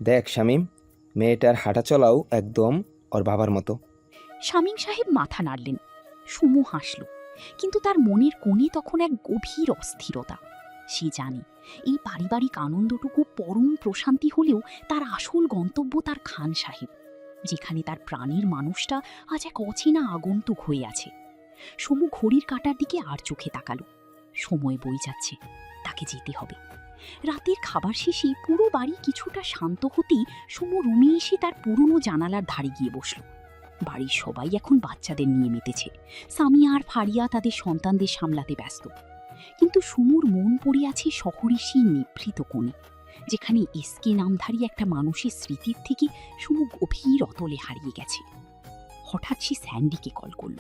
দেখ শামীম, মেয়েটার হাঁটা চলাও একদম ওর বাবার মতো। শামীম সাহেব মাথা নাড়লেন। সুমু হাসল, কিন্তু তার মনের কোণে তখন এক গভীর অস্থিরতা। সে জানে এই পারিবারিক আনন্দটুকু পরম প্রশান্তি হলেও তার আসল গন্তব্য তার খান সাহেব, যেখানে তার প্রাণের মানুষটা আজ এক অচেনা আগন্তুক হয়ে আছে। সমু ঘড়ির কাঁটার দিকে আর চোখে তাকালো। সময় বই যাচ্ছে, তাকে যেতে হবে। রাতের খাবার শেষে পুরো বাড়ি কিছুটা শান্ত হতেই সমু রুমে এসে তার পুরনো জানালার ধারে গিয়ে বসল। বাড়ির সবাই এখন বাচ্চাদের নিয়ে মেতেছে। সামিয়া আর ফারিয়া তাদের সন্তানদের সামলাতে ব্যস্ত, কিন্তু সুমুর মন পড়ে আছে শহরের সেই নিভৃত কোণে, যেখানে এসকে নামধারী একটা মানুষের স্মৃতির থেকে সুমু গভীর অতলে হারিয়ে গেছে। হঠাৎ সে স্যান্ডিকে কল করল।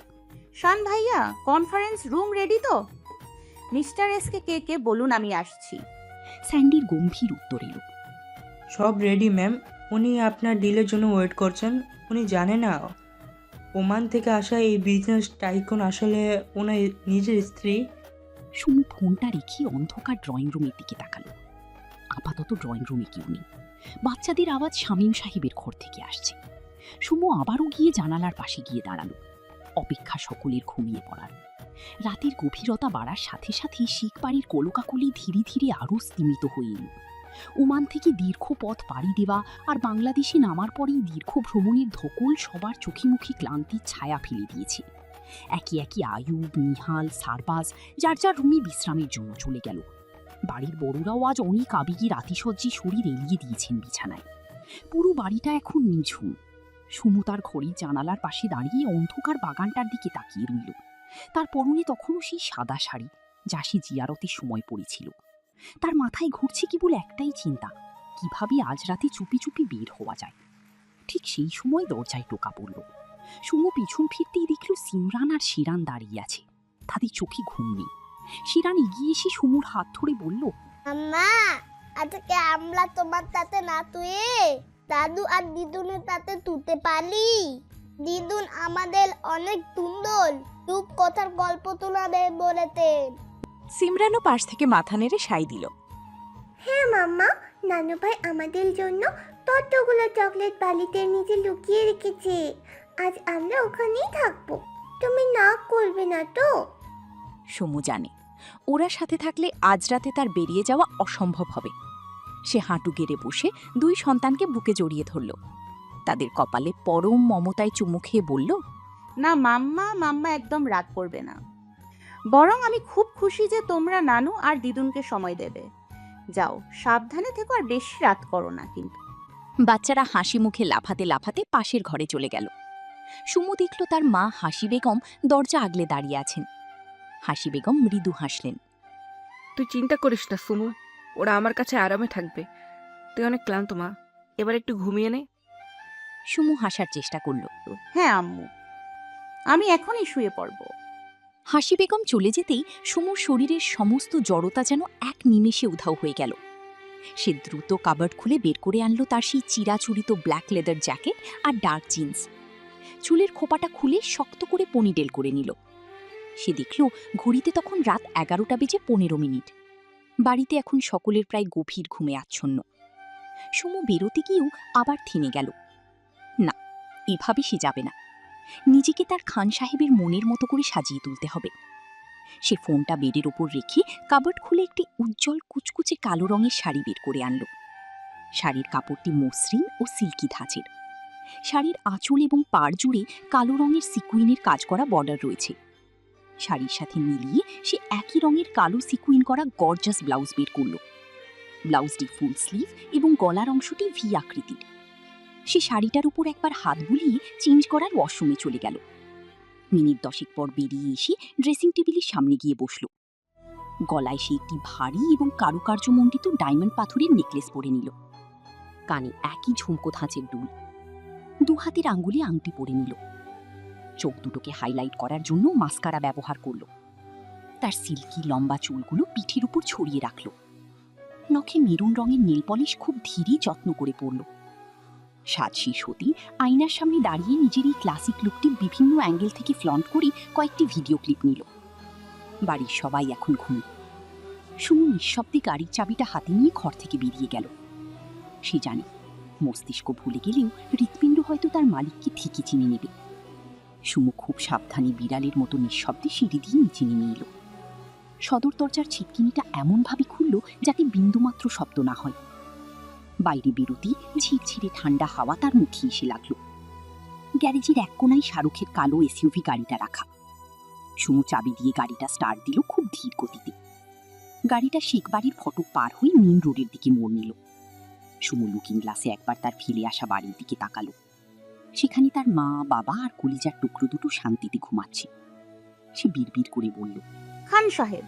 শান ভাইয়া, কনফারেন্স রুম রেডি তো? মিস্টার এসকে কে বলুন, আমি আসছি। স্যান্ডির গম্ভীর উত্তর এলো। সব রেডি ম্যাম। উনি আপনার ডিলের জন্য ওয়েট করছেন। উনি জানে না ওমান থেকে আসা এই বিজনেস টাইকুন আসলে ওনার নিজের স্ত্রী। সুমু ফোনটা রেখে অন্ধকার ড্রয়িং রুমের দিকে তাকালো। আপাতত ড্রয়িং রুমে কেউ নেই। বাচ্চাদের আওয়াজ শামীম সাহেবের ঘর থেকে আসছে। সুমু আবারও গিয়ে জানালার পাশে গিয়ে দাঁড়ালো। অপেক্ষা সকলের ঘুমিয়ে পড়ার। রাতের গভীরতা বাড়ার সাথে সাথে শিখ বাড়ির কলকাকলি ধীরে ধীরে আরও স্তিমিত হয়ে এল। ওমান থেকে দীর্ঘ পথ পাড়ি দেওয়া আর বাংলাদেশে নামার পরেই দীর্ঘ ভ্রমণের ধকল সবার চোখে মুখে ক্লান্তির ছায়া ফেলে দিয়েছে। একে একে আয়ুব, নিহাল, সারবাজ যার যার রুমে বিশ্রামের জন্য চলে গেল। বাড়ির বড়রাও আজ অনেক আবেগী রাতিসজ্জি শরীর এলিয়ে দিয়েছেন বিছানায়। পুরো বাড়িটা এখন নিঝুম। সুমু তার ঘড়ির জানালার পাশে দাঁড়িয়ে অন্ধকার বাগানটার দিকে তাকিয়ে রইল। তার পরনে তখনও সেই সাদা শাড়ি, যা সে জিয়ারতের সময় পরেছিল। তার মাথায় ঘুরছে কেবল একটাই চিন্তা, কিভাবে আজ রাতে চুপি চুপি বের হওয়া যায়। ঠিক সেই সময় দরজায় টোকা পড়ল। সুমু পিছন ফিরতেই দেখল সিমরান আর শিরান দাঁড়িয়ে আছে। তাদের চোখে ঘুম নেই। শিরান এগিয়ে এসে সুমুর হাত ধরে বলল, আম্মা, আজকে আমরা তোমার তাতে না তুই দাদু আর দিদুনের তাতে তুতে পারি। দিদুন আমাদের অনেক সুন্দর রূপকথার গল্প শোনাবে বলেতেন। সিমরানও পাশ থেকে মাথা নেড়ে সাই দিল। হ্যাঁ মাম্মা, নানু ভাই আমাদের জন্য ততগুলো চকলেট বালিতে নিচে লুকিয়ে রেখেছে। আজ আমরা ওখানেই থাকবো, তুমি না করবে না তো? সমু জানে ওরা সাথে থাকলে আজ রাতে তার বেরিয়ে যাওয়া অসম্ভব হবে। সে হাঁটু গেড়ে বসে দুই সন্তানকে বুকে জড়িয়ে ধরল। তাদের কপালে পরম মমতায় চুমু খেয়ে বলল, না মাম্মা একদম রাগ করবে না। বরং আমি খুব খুশি যে তোমরা নানু আর দিদুনকে সময় দেবে। যাও, সাবধানে থেকো আর বেশি রাত করো না কিন্তু। বাচ্চারা হাসি মুখে লাফাতে লাফাতে পাশের ঘরে চলে গেল। সুমু দেখল তার মা হাসি বেগম দরজা আগলে দাঁড়িয়ে আছেন। হাসি বেগম মৃদু হাসলেন। তুই চিন্তা করিস না সুমু, ওরা আমার কাছে আরামে থাকবে। তুই অনেক ক্লান্ত মা, এবার একটু ঘুমিয়ে নে। সুমু হাসার চেষ্টা করল। হ্যাঁ আম্মু, আমি এখনই শুয়ে পড়ব। হাসি বেগম চলে যেতেই সুমুর শরীরের সমস্ত জড়তা যেন এক নিমেষে উধাও হয়ে গেল। সে দ্রুত কাবার্ড খুলে বের করে আনলো তার সেই চিরাচুরিত ব্ল্যাক লেদার জ্যাকেট আর ডার্ক জিন্স। চুলের খোপাটা খুলে শক্ত করে পনিটেল করে নিল। সে দেখল ঘড়িতে তখন রাত 11:15। বাড়িতে এখন সকলের প্রায় গভীর ঘুমে আচ্ছন্ন। সুমু বেরোতে গিয়েও আবার থেমে গেল। না, এভাবে সে যাবে না। নিজেকে তার খান সাহেবের মনের মতো করে সাজিয়ে তুলতে হবে। সে ফোনটা বেডের ওপর রেখে কাবার্ড খুলে একটি উজ্জ্বল কুচকুচে কালো রঙের শাড়ি বের করে আনল। শাড়ির কাপড়টি মসৃণ ও সিল্কি ধাঁচের। শাড়ির আঁচল এবং পাড় জুড়ে কালো রঙের সিকুইনের কাজ করা বর্ডার রয়েছে। শাড়ির সাথে মিলিয়ে সে একই রঙের কালো সিকুইন করা গর্জাস ব্লাউজ বের করল। ব্লাউজটি ফুল স্লিভ এবং গলার অংশটি ভি আকৃতির। সে শাড়িটার উপর একবার হাত বুলিয়ে চেঞ্জ করার ওয়াশরুমে চলে গেল। মিনিট 10 পর বেরিয়ে এসে ড্রেসিং টেবিলের সামনে গিয়ে বসল। গলায় সে একটি ভারী এবং কারুকার্যমণ্ডিত ডায়মন্ড পাথরের নেকলেস পরে নিল। কানে একই ঝুমকো ধাঁচের দুল। 2 হাতের আঙ্গুলে আংটি পরে নিল। চোখ দুটোকে হাইলাইট করার জন্য মাস্কারা ব্যবহার করল। তার সিল্কি লম্বা চুলগুলো পিঠের উপর ছড়িয়ে রাখল। নখে মেরুন রঙের নেল পলিশ খুব ধীরে যত্ন করে পরল। সাজ শেষ হতেই আয়নার সামনে দাঁড়িয়ে নিজের এই ক্লাসিক লুকটি বিভিন্ন অ্যাঙ্গেল থেকে ফ্লন্ট করে কয়েকটি ভিডিও ক্লিপ নিল। বাড়ির সবাই এখন ঘুম। সুমু নিঃশব্দে গাড়ির চাবিটা হাতে নিয়ে ঘর থেকে বেরিয়ে গেল। সে জানে মস্তিষ্ক ভুলে গেলেও হৃৎপিণ্ড হয়তো তার মালিককে ঠিকই চিনে নেবে। সুমু খুব সাবধানে বিড়ালের মতো নিঃশব্দে সিঁড়ি দিয়ে নিচে নেমে এলো। সদর দরজার ছিটকিনিটা এমনভাবে খুলল যাতে বিন্দুমাত্র শব্দ না হয়। বাইরে বেরোতেই ঝিরঝিরে ঠান্ডা হাওয়া তার মুখে এসে লাগলো। গ্যারেজের এক কোনায় শাহরুখের কালো এসইউভি গাড়িটা রাখা। সুমু চাবি দিয়ে গাড়িটা স্টার্ট দিল খুব ধীর গতিতে। গাড়িটা শেখবাড়ির ফটক পার হয়ে মেন রোডের দিকে মোড় নিল। সুমু লুকিং গ্লাসে একবার তার ফেলে আসা বাড়ির দিকে তাকালো। সেখানে তার মা, বাবা আর কলিজার টুকরো দুটো শান্তিতে ঘুমাচ্ছে। সে বিড়বিড় করে বলল, খান সাহেব,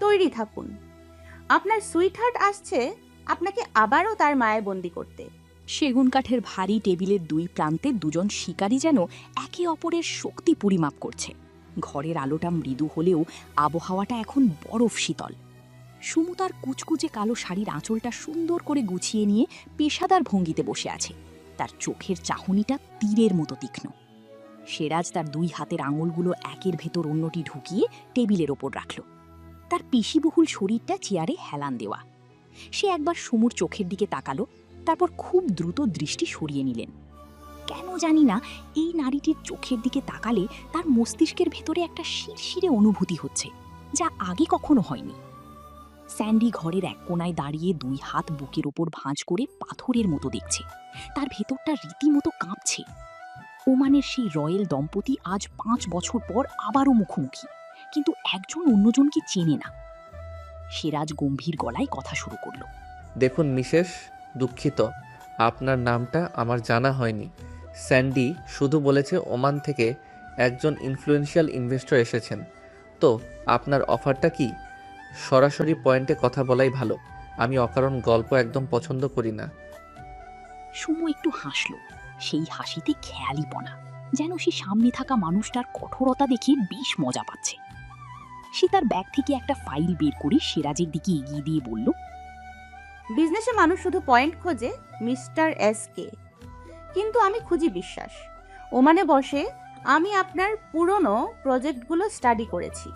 তৈরি থাকুন। আপনার সুইটহার্ট আসছে আপনাকে আবারও তার মায়ে বন্দি করতে। সেগুন কাঠের ভারী টেবিলের দুই প্রান্তে দুজন শিকারী যেন একে অপরের শক্তি পরিমাপ করছে। ঘরের আলোটা মৃদু হলেও আবহাওয়াটা এখন বরফ শীতল। সুমু তার কুচকুচে কালো শাড়ির আঁচলটা সুন্দর করে গুছিয়ে নিয়ে পেশাদার ভঙ্গিতে বসে আছে। তার চোখের চাহনিটা তীরের মতো তীক্ষ্ণ। সেরাজ তার দুই হাতের আঙুলগুলো একের ভেতর অন্যটি ঢুকিয়ে টেবিলের ওপর রাখল। তার পেশিবহুল শরীরটা চেয়ারে হেলান দেওয়া। সে একবার সুমুর চোখের দিকে তাকালো, তারপর খুব দ্রুত দৃষ্টি সরিয়ে নিলেন। কেন জানি না এই নারীটির চোখের দিকে তাকালে তার মস্তিষ্কের ভেতরে একটা শিরশিরে অনুভূতি হচ্ছে, যা আগে কখনো হয়নি। স্যান্ডি ঘরের এক কোনায় দাঁড়িয়ে দুই হাত বুকের ওপর ভাঁজ করে পাথরের মতো দেখছে। তার ভেতরটা রীতিমতো কাঁপছে। ওমানের সেই রয়েল দম্পতি আজ 5 বছর পর আবারও মুখোমুখি, কিন্তু একজন অন্যজনকে চেনে না। সেরাজ গম্ভীর গলায় কথা শুরু করল। দেখুন মিসেস, দুঃখিত, আপনার নামটা আমার জানা হয়নি। স্যান্ডি শুধু বলেছে ওমান থেকে একজন ইনফ্লুয়েন্সিয়াল ইনভেস্টর এসেছেন। তো আপনার অফারটা কি? সরাসরি পয়েন্টে কথা বলাই ভালো। আমি অকারণ গল্প একদম পছন্দ করি না। সুমু একটু হাসল, সেই হাসিতে খেয়ালিপনা, যেন সে সামনে থাকা মানুষটার কঠোরতা দেখে বেশ মজা পাচ্ছে। সে তার ব্যাগ থেকে একটা ফাইল বের করে সিরাজের দিকে এগিয়ে দিয়ে বলল, বিজনেসে মানুষ শুধু পয়েন্ট খোঁজে মিস্টার এস কে, কিন্তু আমি খুঁজি বিশ্বাস। ওমানে বসে আমি আপনার পুরনো প্রজেক্টগুলো স্টাডি করেছি।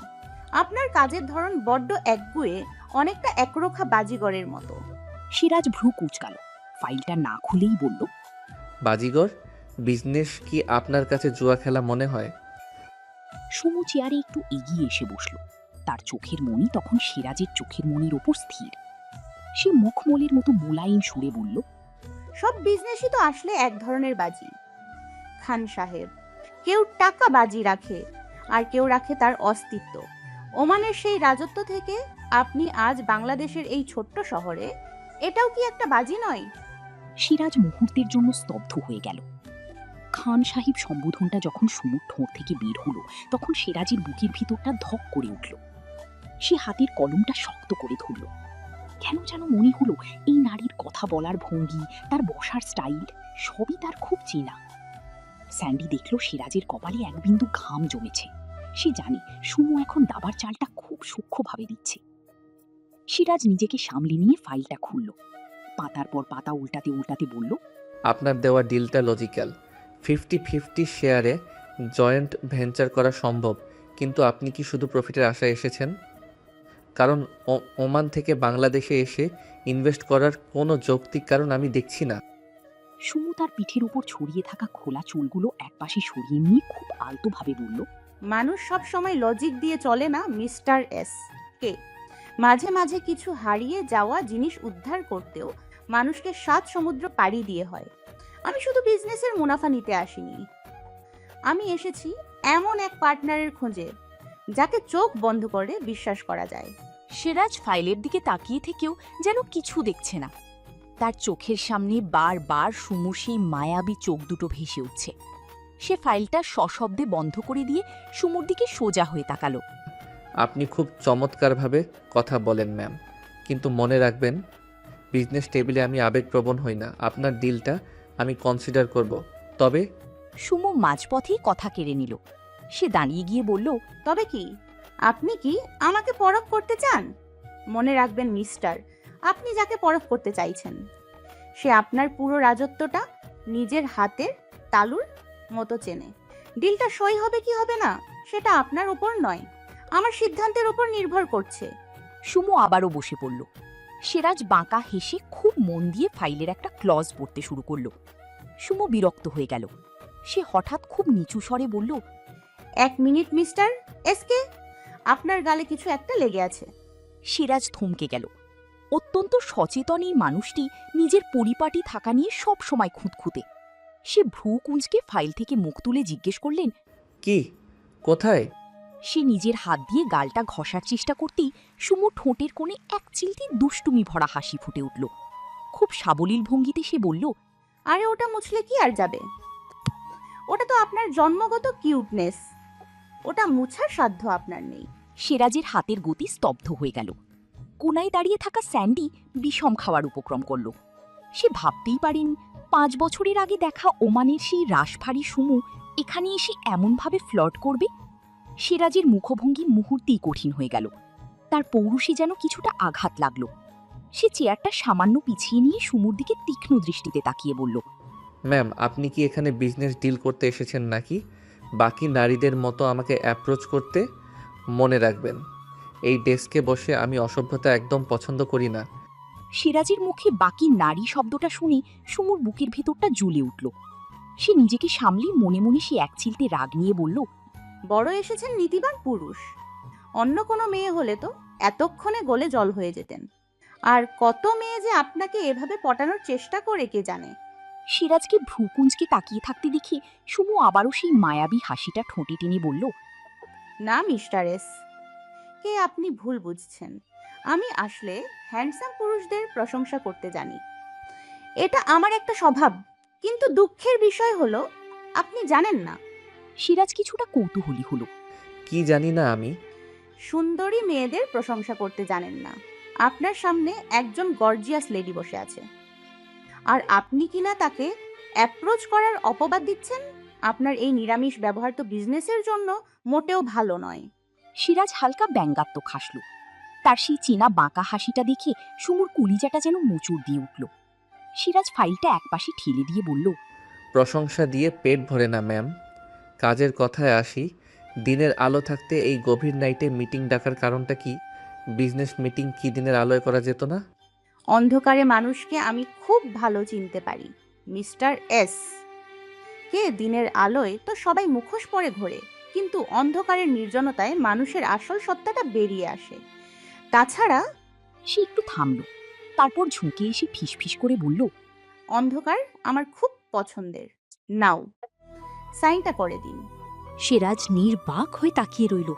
আপনার কাজের ধরন বড্ড একগুঁয়ে, অনেকটা একরোখা বাজিগরের মতো। সিরাজ ভ্রু কুঁচকাল, ফাইলটা না খুলেই বলল, বাজিগর? বিজনেস কি আপনার কাছে জুয়া খেলা মনে হয়? সুমু চেয়ারে একটু এগিয়ে এসে বসল। তার চোখের মণি তখন সিরাজের চোখের মণির ওপর স্থির। সে মুখমলের মতো মোলায়েম সুরে বলল, সব বিজনেসই তো আসলে এক ধরনের বাজি খান সাহেব। কেউ টাকা বাজি রাখে আর কেউ রাখে তার অস্তিত্ব। ওমানের সেই রাজত্ব থেকে আপনি আজ বাংলাদেশের এই ছোট্ট শহরে, এটাও কি একটা বাজি নয়? সিরাজ মুহূর্তের জন্য স্তব্ধ হয়ে গেল। খান সাহিব সম্বোধনটা যখন সুমুর ঠোঁট থেকে বের হলো, তখন সিরাজের বুকের ভিতরটা ধক করে উঠল। সে হাতের কলমটা শক্ত করে ধরল। কেন যেন মনে হলো এই নারীর কথা বলার ভঙ্গি, তার বসার স্টাইল সবই তার খুব চেনা। স্যান্ডি দেখল সিরাজের কপালে এক বিন্দু ঘাম জমেছে। সে জানে সুমু এখন দাবার চালটা খুব সূক্ষ্মভাবে দিচ্ছে। সিরাজ নিজেকে সামলে নিয়ে ফাইলটা খুলল। পাতার পর পাতা উল্টাতে উল্টাতে বলল, আপনার দেওয়া ডিলটা লজিক্যাল। 50-50 শেয়ারে জয়েন্ট ভেঞ্চার করা সম্ভব, কিন্তু আপনি কি শুধু প্রফিটের আশায় এসেছেন? কারণ ওমান থেকে বাংলাদেশে এসে ইনভেস্ট করার কোনো যৌক্তিক কারণ আমি দেখছি না। সুমু তার পিঠের উপর ছড়িয়ে থাকা খোলা চুলগুলো একপাশে সরিয়ে নিয়ে খুব আলতোভাবে বলল, মানুষ সব সময় লজিক দিয়ে চলে না মিস্টার এস কে। মাঝে মাঝে কিছু হারিয়ে যাওয়া জিনিস উদ্ধার করতেও মানুষকে 7 সমুদ্র পাড়ি দিয়ে হয়। আমি শুধু বিজনেসের মুনাফা নিতে আসিনি, আমি এসেছি এমন এক পার্টনারের খোঁজে যাকে চোখ বন্ধ করে বিশ্বাস করা যায়। সিরাজ ফাইলের দিকে তাকিয়ে থেকেও যেন কিছু দেখছে না। তার চোখের সামনে বারবার সুমুর সেই মায়াবী চোখ দুটো ভেসে উঠছে। সে ফাইলটা সশব্দে বন্ধ করে দিয়ে সুমুর দিকে সোজা হয়ে তাকালো। আপনি খুব চমৎকারভাবে কথা বলেন ম্যাম, কিন্তু মনে রাখবেন বিজনেস টেবিলে আমি আবেগপ্রবণ হই না। আপনার ডিলটা আমি কনসিডার করব, তবে সুমু মাঝপথেই কথা কেড়ে নিল। সে দাঁড়িয়ে গিয়ে বলল, তবে কি আপনি কি আমাকে পরখ করতে চান? মনে রাখবেন মিস্টার, আপনি যাকে পরখ করতে চাইছেন সে আপনার পুরো রাজত্বটা নিজের হাতের তালুর মতো চেনে। ডিলটা সই হবে কি হবে না সেটা আপনার উপর নয়, আমার সিদ্ধান্তের উপর নির্ভর করছে। সুমু আবারও বসে পড়ল। সিরাজ বাঁকা হেসে খুব মন দিয়ে ফাইলের একটা ক্লজ পড়তে শুরু করল। সুমু বিরক্ত হয়ে গেল। সে হঠাৎ খুব নিচু স্বরে বলল, 1 মিনিট মিস্টার এসকে, আপনার গালে কিছু একটা লেগে আছে। সিরাজ থমকে গেল। অত্যন্ত সচেতন এই মানুষটি নিজের পরিপাটি থাকা নিয়ে সব সময় খুঁতখুঁতে। সে ভ্রু কুঁচকে ফাইল থেকে মুখ তুলে জিজ্ঞেস করলেন, কি? কোথায়? সে নিজের হাত দিয়ে গালটা ঘষার চেষ্টা করতেই সুমু ঠোঁটের কোণে এক চিলতি দুষ্টুমি ভরা হাসি ফুটে উঠল। খুব সাবলীল ভঙ্গিতে সে বলল, আরে ওটা মুছলে কি আর যাবে? ওটা তো আপনার জন্মগত কিউটনেস, ওটা মুছার সাধ্য আপনার নেই। সিরাজের হাতের গতি স্তব্ধ হয়ে গেল। কোনায় দাঁড়িয়ে থাকা স্যান্ডি বিষম খাওয়ার উপক্রম করল। সে ভাবতেই পারেনি 5 বছরের আগে দেখা ওমানের সেই রাশভারী সুমু এখানে এসে এমনভাবে ফ্লর্ট করবে। সিরাজের মুখভঙ্গি মুহূর্তেই কঠিন হয়ে গেল। তার পৌরুষে যেন কিছুটা আঘাত লাগল। সে চেয়ারটা সামান্য পিছিয়ে নিয়ে সুমুর দিকে তীক্ষ্ণ দৃষ্টিতে তাকিয়ে বলল, ম্যাম, আপনি কি এখানে বিজনেস ডিল করতে এসেছেন নাকি বাকি নারীদের মতো আমাকে অ্যাপ্রোচ করতে? মনে রাখবেন, এই ডেস্কে বসে আমি অসভ্যতা একদম পছন্দ করি না। সিরাজের মুখে বাকি নারী শব্দটা শুনে সুমুর বুকের ভেতরটা জ্বলে উঠল। সে নিজেকে সামলে মনে মনে সে এক চিলতে রাগ নিয়ে বলল, বড় এসেছেন নীতিবান পুরুষ। অন্য কোনো মেয়ে হলে তো এতক্ষণে গলে জল হয়ে যেতেন। আর কত মেয়ে যে আপনাকে এভাবে পটানোর চেষ্টা করে কে জানে। সিরাজকে ভ্রুকুঞ্জকে তাকিয়ে থাকতে দেখে সুমু আবারও সেই মায়াবী হাসিটা ঠোঁটে টেনে বলল, না মিস্টার এস কে, আপনি ভুল বুঝছেন। আমি আসলে হ্যান্ডসাম পুরুষদের প্রশংসা করতে জানি, এটা আমার একটা স্বভাব। কিন্তু দুঃখের বিষয় হলো আপনি জানেন না। সিরাজ কিছুটা কৌতূহলী হলো। কি জানি না আমি? সুন্দরী মেয়েদের প্রশংসা করতে জানেন না। আপনার সামনে একজন গর্জিয়াস লেডি বসে আছে, আর আপনি কিনা তাকে অ্যাপ্রোচ করার অপবাদ দিচ্ছেন। আপনার এই নিরামিষ ব্যবহার তো বিজনেসের জন্য মোটেও ভালো নয়। সিরাজ হালকা ব্যঙ্গাত্মক হাসল। তার সেই চেনা বাঁকা হাসিটা দেখে সুমুর কুলিজাটা যেন মোচড় দিয়ে উঠল। সিরাজ ফাইলটা একপাশে ঠেলে দিয়ে বলল, প্রশংসা দিয়ে পেট ভরে না ম্যাম। কাজের কথায় আসি, দিনের আলো থাকতে এই গভীর নাইটে মিটিং ডাকার কারণটা কি? বিজনেস মিটিং কি দিনের আলোয় করা যেত না? অন্ধকারে মানুষকে আমি খুব ভালো চিনতে পারি মিস্টার এস কে। দিনের আলোয় তো সবাই মুখোশ পরে ঘোরে, কিন্তু অন্ধকারের নির্জনতায় মানুষের আসল সত্তাটা বেরিয়ে আসে। তাছাড়া সে একটু থামল। তারপর ঝুঁকে এসে ফিসফিস করে বলল, অন্ধকার আমার খুব পছন্দের। নাও সাইনটা করে দিন। সিরাজ নির্বাক হয়ে তাকিয়ে রইল।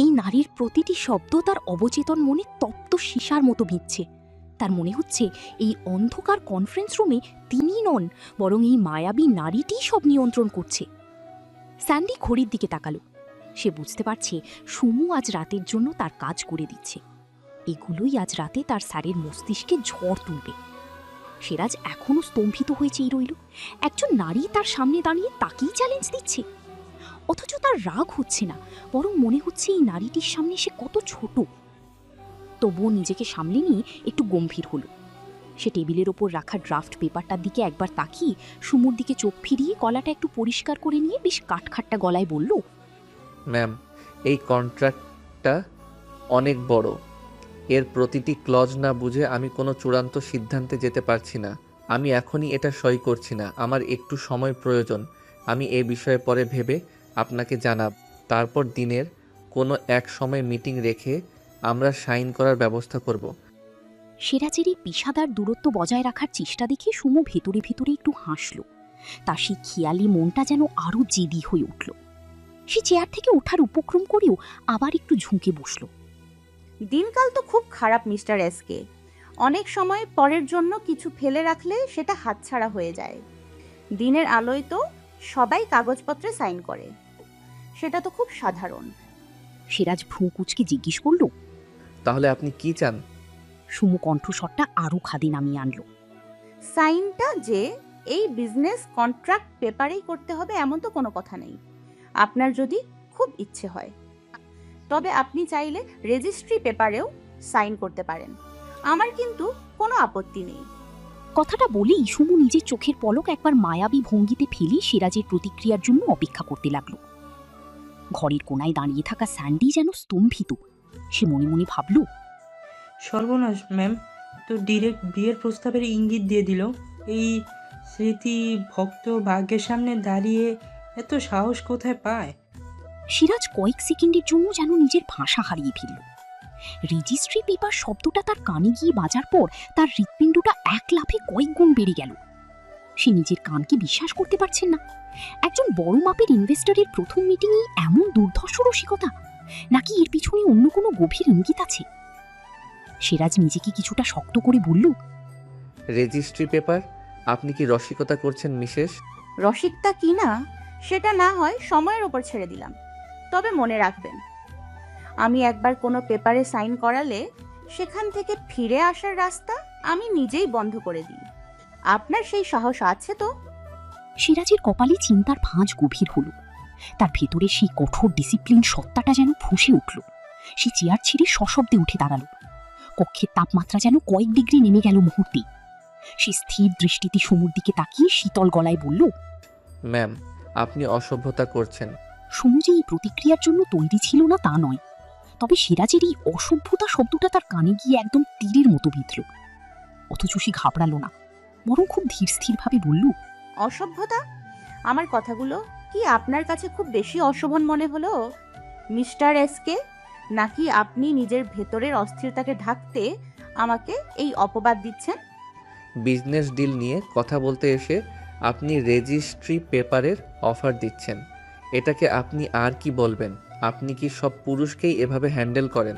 এই নারীর প্রতিটি শব্দ তার অবচেতন মনে তপ্ত সীসার মতো ভিজছে। তার মনে হচ্ছে এই অন্ধকার কনফারেন্স রুমে তিনি নন, বরং এই মায়াবী নারীটিই সব নিয়ন্ত্রণ করছে। স্যান্ডি ঘড়ির দিকে তাকালো। সে বুঝতে পারছে সুমু আজ রাতের জন্য তার কাজ করে দিচ্ছে। এগুলোই আজ রাতে তার স্যারের মস্তিষ্কে ঝড় তুলবে। সিরাজ এখনও স্তম্ভিত হয়েছেই রইল। একজন নারী তার সামনে দাঁড়িয়ে তাকেই চ্যালেঞ্জ দিচ্ছে, অথচ তার রাগ হচ্ছে না, বরং মনে হচ্ছে এই নারীটির সামনে সে কত ছোট। তবুও নিজেকে সামলে নিয়ে একটু গম্ভীর হলো। সে টেবিলের ওপর রাখা ড্রাফট পেপারটার দিকে একবার তাকিয়ে সুমুর দিকে চোখ ফিরিয়ে গলাটা একটু পরিষ্কার করে নিয়ে বেশ কাঠখাট্টা গলায় বলল, ম্যাম, এই কন্ট্রাক্টটা অনেক বড়। এর প্রতিটি ক্লজ না বুঝে আমি কোনো চূড়ান্ত সিদ্ধান্তে যেতে পারছি না। আমি এখনই এটা সই করছি না, আমার একটু সময় প্রয়োজন। আমি এ বিষয়ে পরে ভেবে আপনাকে জানাব। তারপর দিনের কোনো এক সময় মিটিং রেখে আমরা সাইন করার ব্যবস্থা করব। সিরাজের এই পেশাদার দূরত্ব বজায় রাখার চেষ্টা দেখে সুমু ভেতরে ভেতরে একটু হাসল। তার সেই খেয়ালি মনটা যেন আরও জেদি হয়ে উঠল। সে চেয়ার থেকে ওঠার উপক্রম করেও আবার একটু ঝুঁকে বসল। দিনকাল তো খুব খারাপ মিস্টার এসকে। অনেক সময় পরের জন্য কিছু ফেলে রাখলে সেটা হাতছাড়া হয়ে যায়। দিনের আলোয় তো সবাই কাগজপত্রে সাইন করে, সেটা তো খুব সাধারণ। সিরাজ ভ্রু কুচকে জিজ্ঞেস করল, তাহলে আপনি কি চান? সুমু কণ্ঠস্বরটা আরও খাদে নামিয়ে আনলো। সাইনটা যে এই বিজনেস কন্ট্রাক্ট পেপারেই করতে হবে এমন তো কোনো কথা নেই। আপনার যদি খুব ইচ্ছে হয় তবে আপনি চাইলে রেজিস্ট্রি পেপারেও সাইন করতে পারেন, আমার কিন্তু কোনো আপত্তি নেই। কথাটা বলেই সুমু নিজের চোখের পলক একবার মায়াবী ভঙ্গিতে ফেলে সিরাজের প্রতিক্রিয়ার জন্য অপেক্ষা করতে লাগল। ঘরের কোনায় দাঁড়িয়ে থাকা স্যান্ডি যেন স্তম্ভিত। সে মনে মনে ভাবল, সর্বনাশ ম্যাম, তো ডিরেক্ট বিয়ের প্রস্তাবের ইঙ্গিত দিয়ে দিল। এই স্মৃতি ভক্ত ভাগ্যের সামনে দাঁড়িয়ে এত সাহস কোথায় পায়? সিরাজ কয়েক সেকেন্ডের জন্য যেন নিজের ভাষা হারিয়ে ফেলল। রেজিস্ট্রি পেপার শব্দটা তার কানে গিয়ে বাজার পর তার হৃৎপিণ্ডটা এক লাফে কয়েক গুণ বেড়ে গেল। সে নিজের কানকে বিশ্বাস করতে পারছেন না। একজন বড় মাপের ইনভেস্টরের প্রথম মিটিংয়ে এমন দুর্ধর্ষ রসিকতা, নাকি এর পিছনে অন্য কোনো গভীর ইঙ্গিত আছে? সিরাজ নিজেকে কিছুটা শক্ত করে বলল, রেজিস্ট্রি পেপার? আপনি কি রসিকতা করছেন মিসেস? রসিকতা কি না সেটা না হয় সময়ের ওপর ছেড়ে দিলাম। তবে মনে রাখবেন, আমি একবার কোনো পেপারে সাইন করালে সেখান থেকে ফিরে আসার রাস্তা আমি নিজেই বন্ধ করে দিই। আপনার সেই সাহস আছে তো? সিরাজের কপালে চিন্তার ভাঁজ গভীর হল। তার ভেতরে সেই কঠোর ডিসিপ্লিন সত্তাটা যেন ফুঁসে উঠল। সে চেয়ার ছেড়ে সশব্দে উঠে দাঁড়াল। কক্ষের তাপমাত্রা যেন কয়েক ডিগ্রি নেমে গেল মুহূর্তে। সে স্থির দৃষ্টিতে সমুর দিকে তাকিয়ে শীতল গলায় বলল, ম্যাম, আপনি অসভ্যতা করছেন। সমু যে এই প্রতিক্রিয়ার জন্য তৈরি ছিল না তা নয়, তবে সিরাজের এই অসভ্যতা শব্দটা তার কানে গিয়ে একদম তীরের মতো বিঁধল। অথচ সে ঘাবড়ালো না, বরং খুব ধীর স্থিরভাবে বলল, অসভ্যতা? আমার কথাগুলো কি আপনার কাছে খুব বেশি অশোভন মনে হলো মিস্টার এসকে? নাকি আপনি নিজের ভেতরের অস্থিরতাকে ঢাকতে আমাকে এই অপবাদ দিচ্ছেন? বিজনেস ডিল নিয়ে কথা বলতে এসে আপনি রেজিস্ট্রি পেপারের অফার দিচ্ছেন, এটাকে আপনি আর কি বলবেন? আপনি কি সব পুরুষকেই এভাবে হ্যান্ডেল করেন?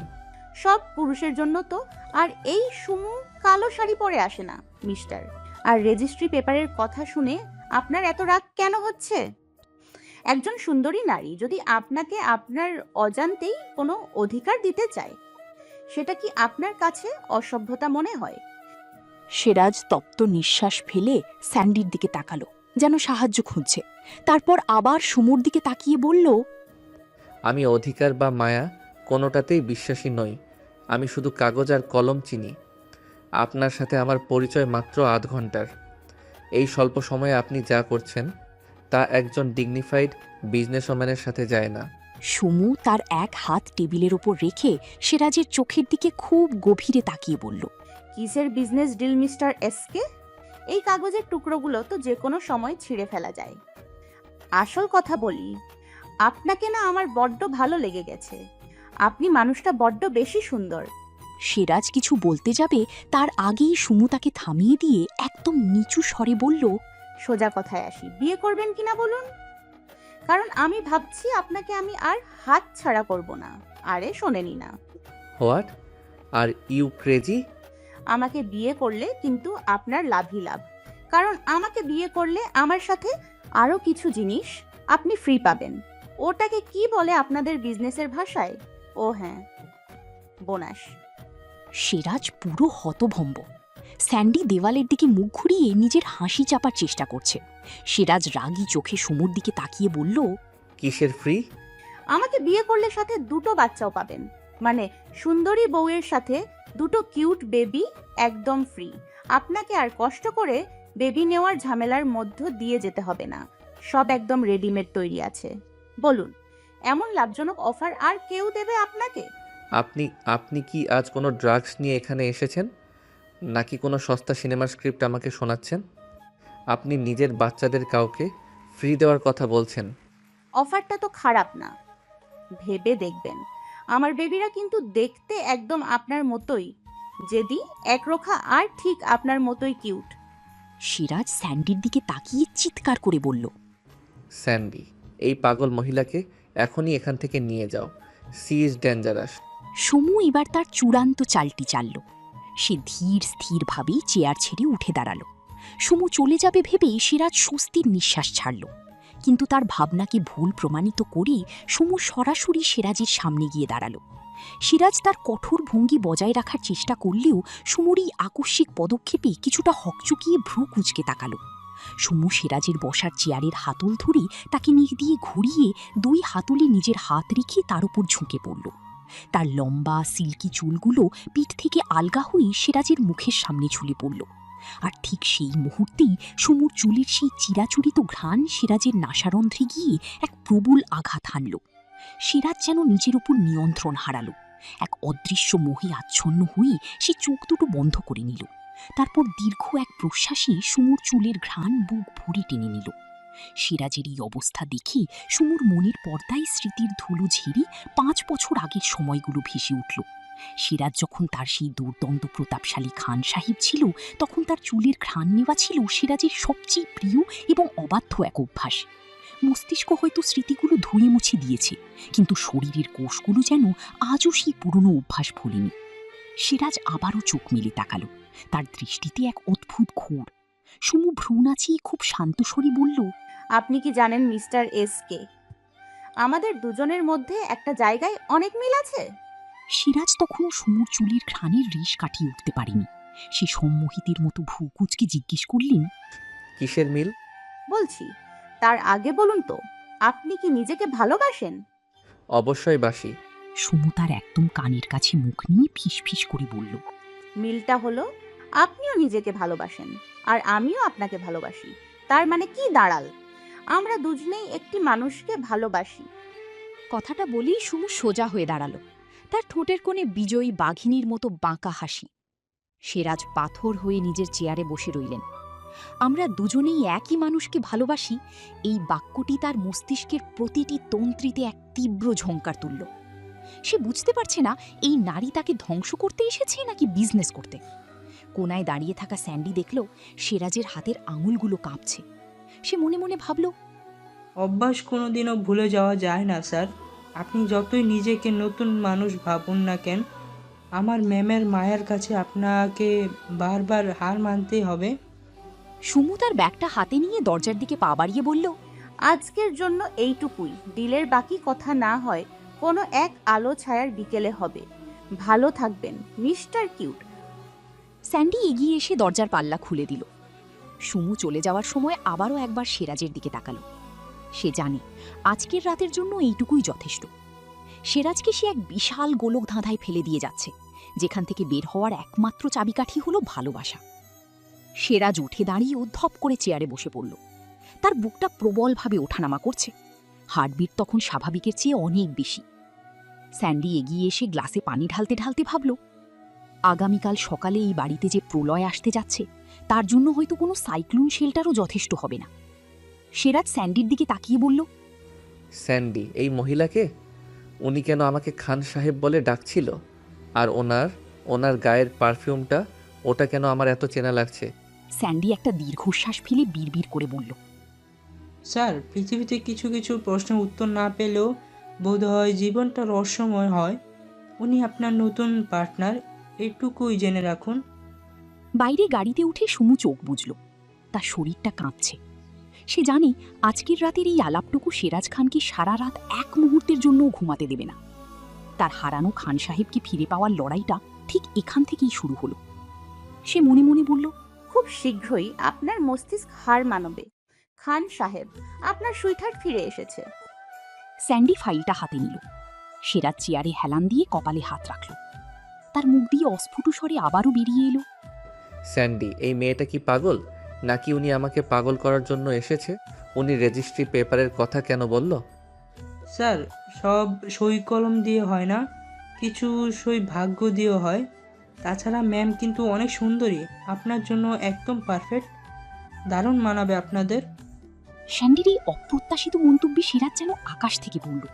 সব পুরুষের জন্য তো আর এই সুমু কালো শাড়ি পরে আসে না মিস্টার। আর রেজিস্ট্রি পেপারের কথা শুনে আপনার এত রাগ কেন হচ্ছে? একজন সুন্দরী নারী যদি আপনাকে আপনার অজান্তেই কোনো অধিকার দিতে চায়, সেটা কি আপনার কাছে অসভ্যতা মনে হয়? সিরাজ তপ্ত নিঃশ্বাস ফেলে স্যান্ডির দিকে তাকালো, যেন সাহায্য খুঁজছে। তারপর আবার সুমুর দিকে তাকিয়ে বলল, আমি অধিকার বা মায়া কোনোটাতেই বিশ্বাসী নই। আমি শুধু কাগজ আর কলম চিনি। আপনার সাথে আমার পরিচয় মাত্র আধ ঘন্টার। এই স্বল্প সময়ে আপনি যা করছেন তা একজন ডিগনিফাইড বিজনেসম্যানের সাথে যায় না। সমু তার এক হাত টেবিলের ওপর রেখে সিরাজের চোখের দিকে খুব গভীরে তাকিয়ে বলল, কিসের বিজনেস ডিল মিস্টার এসকে? এই কাগজের টুকরোগুলো তো যে কোনো সময় ছিঁড়ে ফেলা যায়। আসল কথা বলি, আপনাকে না আমার বড্ড ভালো লেগে গেছে। আপনি মানুষটা বড্ড বেশি সুন্দর। সিরাজ কিছু বলতে যাবে তার আগেই সুমু তাকে থামিয়ে দিয়ে একদম নিচু স্বরে বলল, সোজা কথায় আসি, বিয়ে করবেন কিনা বলুন? কারণ আমি ভাবছি আপনাকে আমি আর হাত ছাড়া করব না। আরে শোনেনি না? What are you crazy? আমাকে বিয়ে করলে কিন্তু আপনার লাভই লাভ। কারণ আমাকে বিয়ে করলে আমার সাথে আরো কিছু জিনিস আপনি ফ্রি পাবেন। ওটাকে কি বলে আপনাদের বিজনেসের ভাষায়? ও হ্যাঁ, বোনাস। সিরাজ পুরো হতভম্ব। স্যান্ডি দেওয়ালের দিকে মুখ ঘুরিয়ে নিজের হাসি চাপার চেষ্টা করছে। সিরাজ রাগী চোখে সমুর দিকে তাকিয়ে বলল, কিসের ফ্রি? আমাকে বিয়ে করলে সাথে দুটো বাচ্চাও পাবেন। মানে সুন্দরী বউয়ের সাথে দুটো কিউট বেবি একদম ফ্রি। আপনাকে আর কষ্ট করে বেবি নেওয়ার ঝামেলার মধ্য দিয়ে যেতে হবে না। সব একদম রেডিমেড তৈরি আছে। বলুন, এমন লাভজনক অফার আর কেউ দেবে আপনাকে? আপনি কি আজ কোনো ড্রাগস নিয়ে এখানে এসেছেন, নাকি কোনো সস্তা সিনেমার স্ক্রিপ্ট আমাকে শোনাচ্ছেন? আপনি নিজের বাচ্চাদের কাউকে ফ্রি দেওয়ার কথা বলছেন। অফারটা তো খারাপ না, ভেবে দেখবেন। আমার বেবিরা কিন্তু দেখতে একদম আপনার মতোই, যদি একরোখা আর ঠিক আপনার মতোই কিউট। সিরাজ স্যান্ডির দিকে তাকিয়ে চিৎকার করে বলল, স্যান্ডি, এই পাগল মহিলাকে এখনই এখান থেকে নিয়ে যাও। C is dangerous. সমু এবার তার চূড়ান্ত চালটি চালল। সে ধীর স্থিরভাবেই চেয়ার ছেড়ে উঠে দাঁড়ালো। সমু চলে যাবে ভেবেই সিরাজ স্বস্তির নিঃশ্বাস ছাড়ল। কিন্তু তার ভাবনাকে ভুল প্রমাণিত করে সমু সরাসরি সিরাজের সামনে গিয়ে দাঁড়ালো। সিরাজ তার কঠোর ভঙ্গি বজায় রাখার চেষ্টা করলেও সমুর এই আকস্মিক পদক্ষেপে কিছুটা হকচকিয়ে ভ্রু কুঁচকে তাকালো। সমু সিরাজের বসার চেয়ারের হাতল ধরে তাকে নিচ দিয়ে ঘুরিয়ে দুই হাতলে নিজের হাত রেখে তার উপর ঝুঁকে পড়ল। তার লম্বা সিল্কি চুলগুলো পিঠ থেকে আলগা হয়ে সিরাজের মুখের সামনে ঝুলে পড়ল। আর ঠিক সেই মুহূর্তেই সমুর চুলের সেই চিরাচরিত ঘ্রাণ সিরাজের নাসারন্ধ্রে গিয়ে এক প্রবল আঘাত হানল। সিরাজ যেন নিজের উপর নিয়ন্ত্রণ হারালো। এক অদৃশ্য মোহে আচ্ছন্ন হয়ে সে চোখ দুটো বন্ধ করে নিল। তারপর দীর্ঘ এক প্রশ্বাসে সুমুর চুলের ঘ্রাণ বুক ভরে টেনে নিল। সিরাজের এই অবস্থা দেখে সুমুর মনের পর্দায় স্মৃতির ধুলো ঝেড়ে 5 বছর আগের সময়গুলো ভেসে উঠল। সিরাজ যখন তার সেই দুর্দন্ত প্রতাপশালী খান সাহেব ছিল, তখন তার চুলের ঘ্রাণ নেওয়া ছিল সিরাজের সবচেয়ে প্রিয় এবং অবাধ্য এক অভ্যাস। মস্তিষ্ক হয়তো স্মৃতিগুলো ধুয়ে মুছে দিয়েছে, কিন্তু শরীরের কোষগুলো যেন আজও সেই পুরনো অভ্যাস ভোলেনি। সিরাজ আবারও চোখ মেলে তাকালো। তার দৃষ্টিতে এক অদ্ভুত ঘোর। সুমু ভ্রু নাচিয়ে খুব শান্ত স্বরে বলল, আপনি কি জানেন মিস্টার এস কে? আমাদের দুজনের মধ্যে একটা জায়গায় অনেক মিল আছে। সিরাজ তখনও সুমুর চুলের ঘ্রাণের রেশ কাটিয়ে উঠতে পারেনি। সে সম্মোহিতের মতো ভ্রু কুঁচকে জিজ্ঞেস করলেন, কিসের মিল? বলছি, তার আগে বলুন তো, আপনি কি নিজেকে ভালোবাসেন? অবশ্যই বাসি। সুমু তার একদম কানের কাছে মুখ নিয়ে ফিসফিস করে বলল, মিলটা হলো আপনিও নিজেকে ভালোবাসেন আর আমিও আপনাকে ভালোবাসি। তার মানে কি দাঁড়াল? আমরা দুজনেই একটি মানুষকে ভালোবাসি। কথাটা বলেই সুমু সোজা হয়ে দাঁড়ালো। তার ঠোঁটের কোণে বিজয়ী বাঘিনীর মতো বাঁকা হাসি। সিরাজ পাথর হয়ে নিজের চেয়ারে বসে রইলেন। আমরা দুজনেই একই মানুষকে ভালোবাসি, এই বাক্যটি তার মস্তিষ্কের প্রতিটি তন্ত্রীতে এক তীব্র ঝঙ্কার তুলল। সে বুঝতে পারছে না এই নারী তাকে ধ্বংস করতে এসেছে নাকি বিজনেস করতে। কোনায় দাঁড়িয়ে থাকা স্যান্ডি দেখল সিরাজের হাতের আঙুলগুলো কাঁপছে। সে মনে মনে ভাবল, অভ্যাস কোনোদিনও ভুলে যাওয়া যায় না স্যার। আপনি যতই নিজেকে নতুন মানুষ ভাবুন না কেন, আমার ম্যামের মায়ের কাছে আপনাকে বারবার হার মানতেই হবে। সুমু তার ব্যাগটা হাতে নিয়ে দরজার দিকে পা বাড়িয়ে বলল, আজকের জন্য এইটুকুই। ডিলের বাকি কথা না হয় কোনো এক আলো ছায়ার বিকেলে হবে। ভালো থাকবেন মিস্টার কিউট। স্যান্ডি এগিয়ে এসে দরজার পাল্লা খুলে দিল। সুমু চলে যাওয়ার সময় আবারও একবার সিরাজের দিকে তাকালো। সে জানে আজকের রাতের জন্য এইটুকুই যথেষ্ট। সিরাজকে সে এক বিশাল গোলক ধাঁধায় ফেলে দিয়ে যাচ্ছে, যেখান থেকে বের হওয়ার একমাত্র চাবিকাঠি হলো ভালোবাসা। সিরাজ উঠে দাঁড়িয়ে ধপ করে চেয়ারে বসে পড়ল। তার বুকটা প্রবলভাবে ওঠানামা করছে। হার্টবিট তখন স্বাভাবিকের চেয়ে অনেক বেশি। স্যান্ডি এগিয়ে এসে গ্লাসে পানি ঢালতে ঢালতে ভাবল, আগামীকাল সকালে এই বাড়িতে যে প্রলয় আসতে যাচ্ছে, তার জন্য হয়তো কোনো সাইক্লোন শেল্টারও যথেষ্ট হবে না। সিরাজ স্যান্ডির দিকে তাকিয়ে বলল, স্যান্ডি এই মহিলাকে? উনি কেন আমাকে খান সাহেব বলে ডাকছিল? আর ওনার গায়ের পারফিউমটা, ওটা কেন আমার এত চেনা লাগছে? স্যান্ডি একটা দীর্ঘশ্বাস ফেলে বিড়বিড় করে বলল, স্যার, পৃথিবীতে কিছু কিছু প্রশ্নের উত্তর না পেলেও বোধহয় জীবনটা রহস্যময় হয়। উনি আপনার নতুন পার্টনার, এটুকুই জেনে রাখুন। বাইরে গাড়িতে উঠে সুমু চোখ বুঝল। তার শরীরটা কাঁপছে। সে জানে আজকের রাতের এই আলাপটুকু সিরাজ খানকে সারা রাত এক মুহূর্তের জন্যও ঘুমাতে দেবে না। তার হারানো খান সাহেবকে ফিরে পাওয়ার লড়াইটা ঠিক এখান থেকেই শুরু হলো। সে মনে মনে বলল, খুব শীঘ্রই আপনার মস্তিষ্ক হার মানবে। খান সাহেব, আপনার সুইটহার্ট ফিরে এসেছে। স্যান্ডি ফাইলটা হাতে নিল। সিরাজ চেয়ারে হেলান দিয়ে কপালে হাত রাখল। তার মুখ দিয়ে অস্ফুট স্বরে আবারও বেরিয়ে এলো, স্যান্ডি এই মেয়েটা কি পাগল, নাকি উনি আমাকে পাগল করার জন্য এসেছে? উনি রেজিস্ট্রি পেপারের কথা কেন বলল? স্যার, সব সই কলম দিয়ে হয় না, কিছু সই ভাগ্য দিয়েও হয়। তাছাড়া ম্যাম কিন্তু অনেক সুন্দরী, আপনার জন্য একদম পারফেক্ট, দারুণ মানাবে আপনাদের। স্যান্ডির এই অপ্রত্যাশিত মন্তব্যে সিরাজ যেন আকাশ থেকে পড়ল।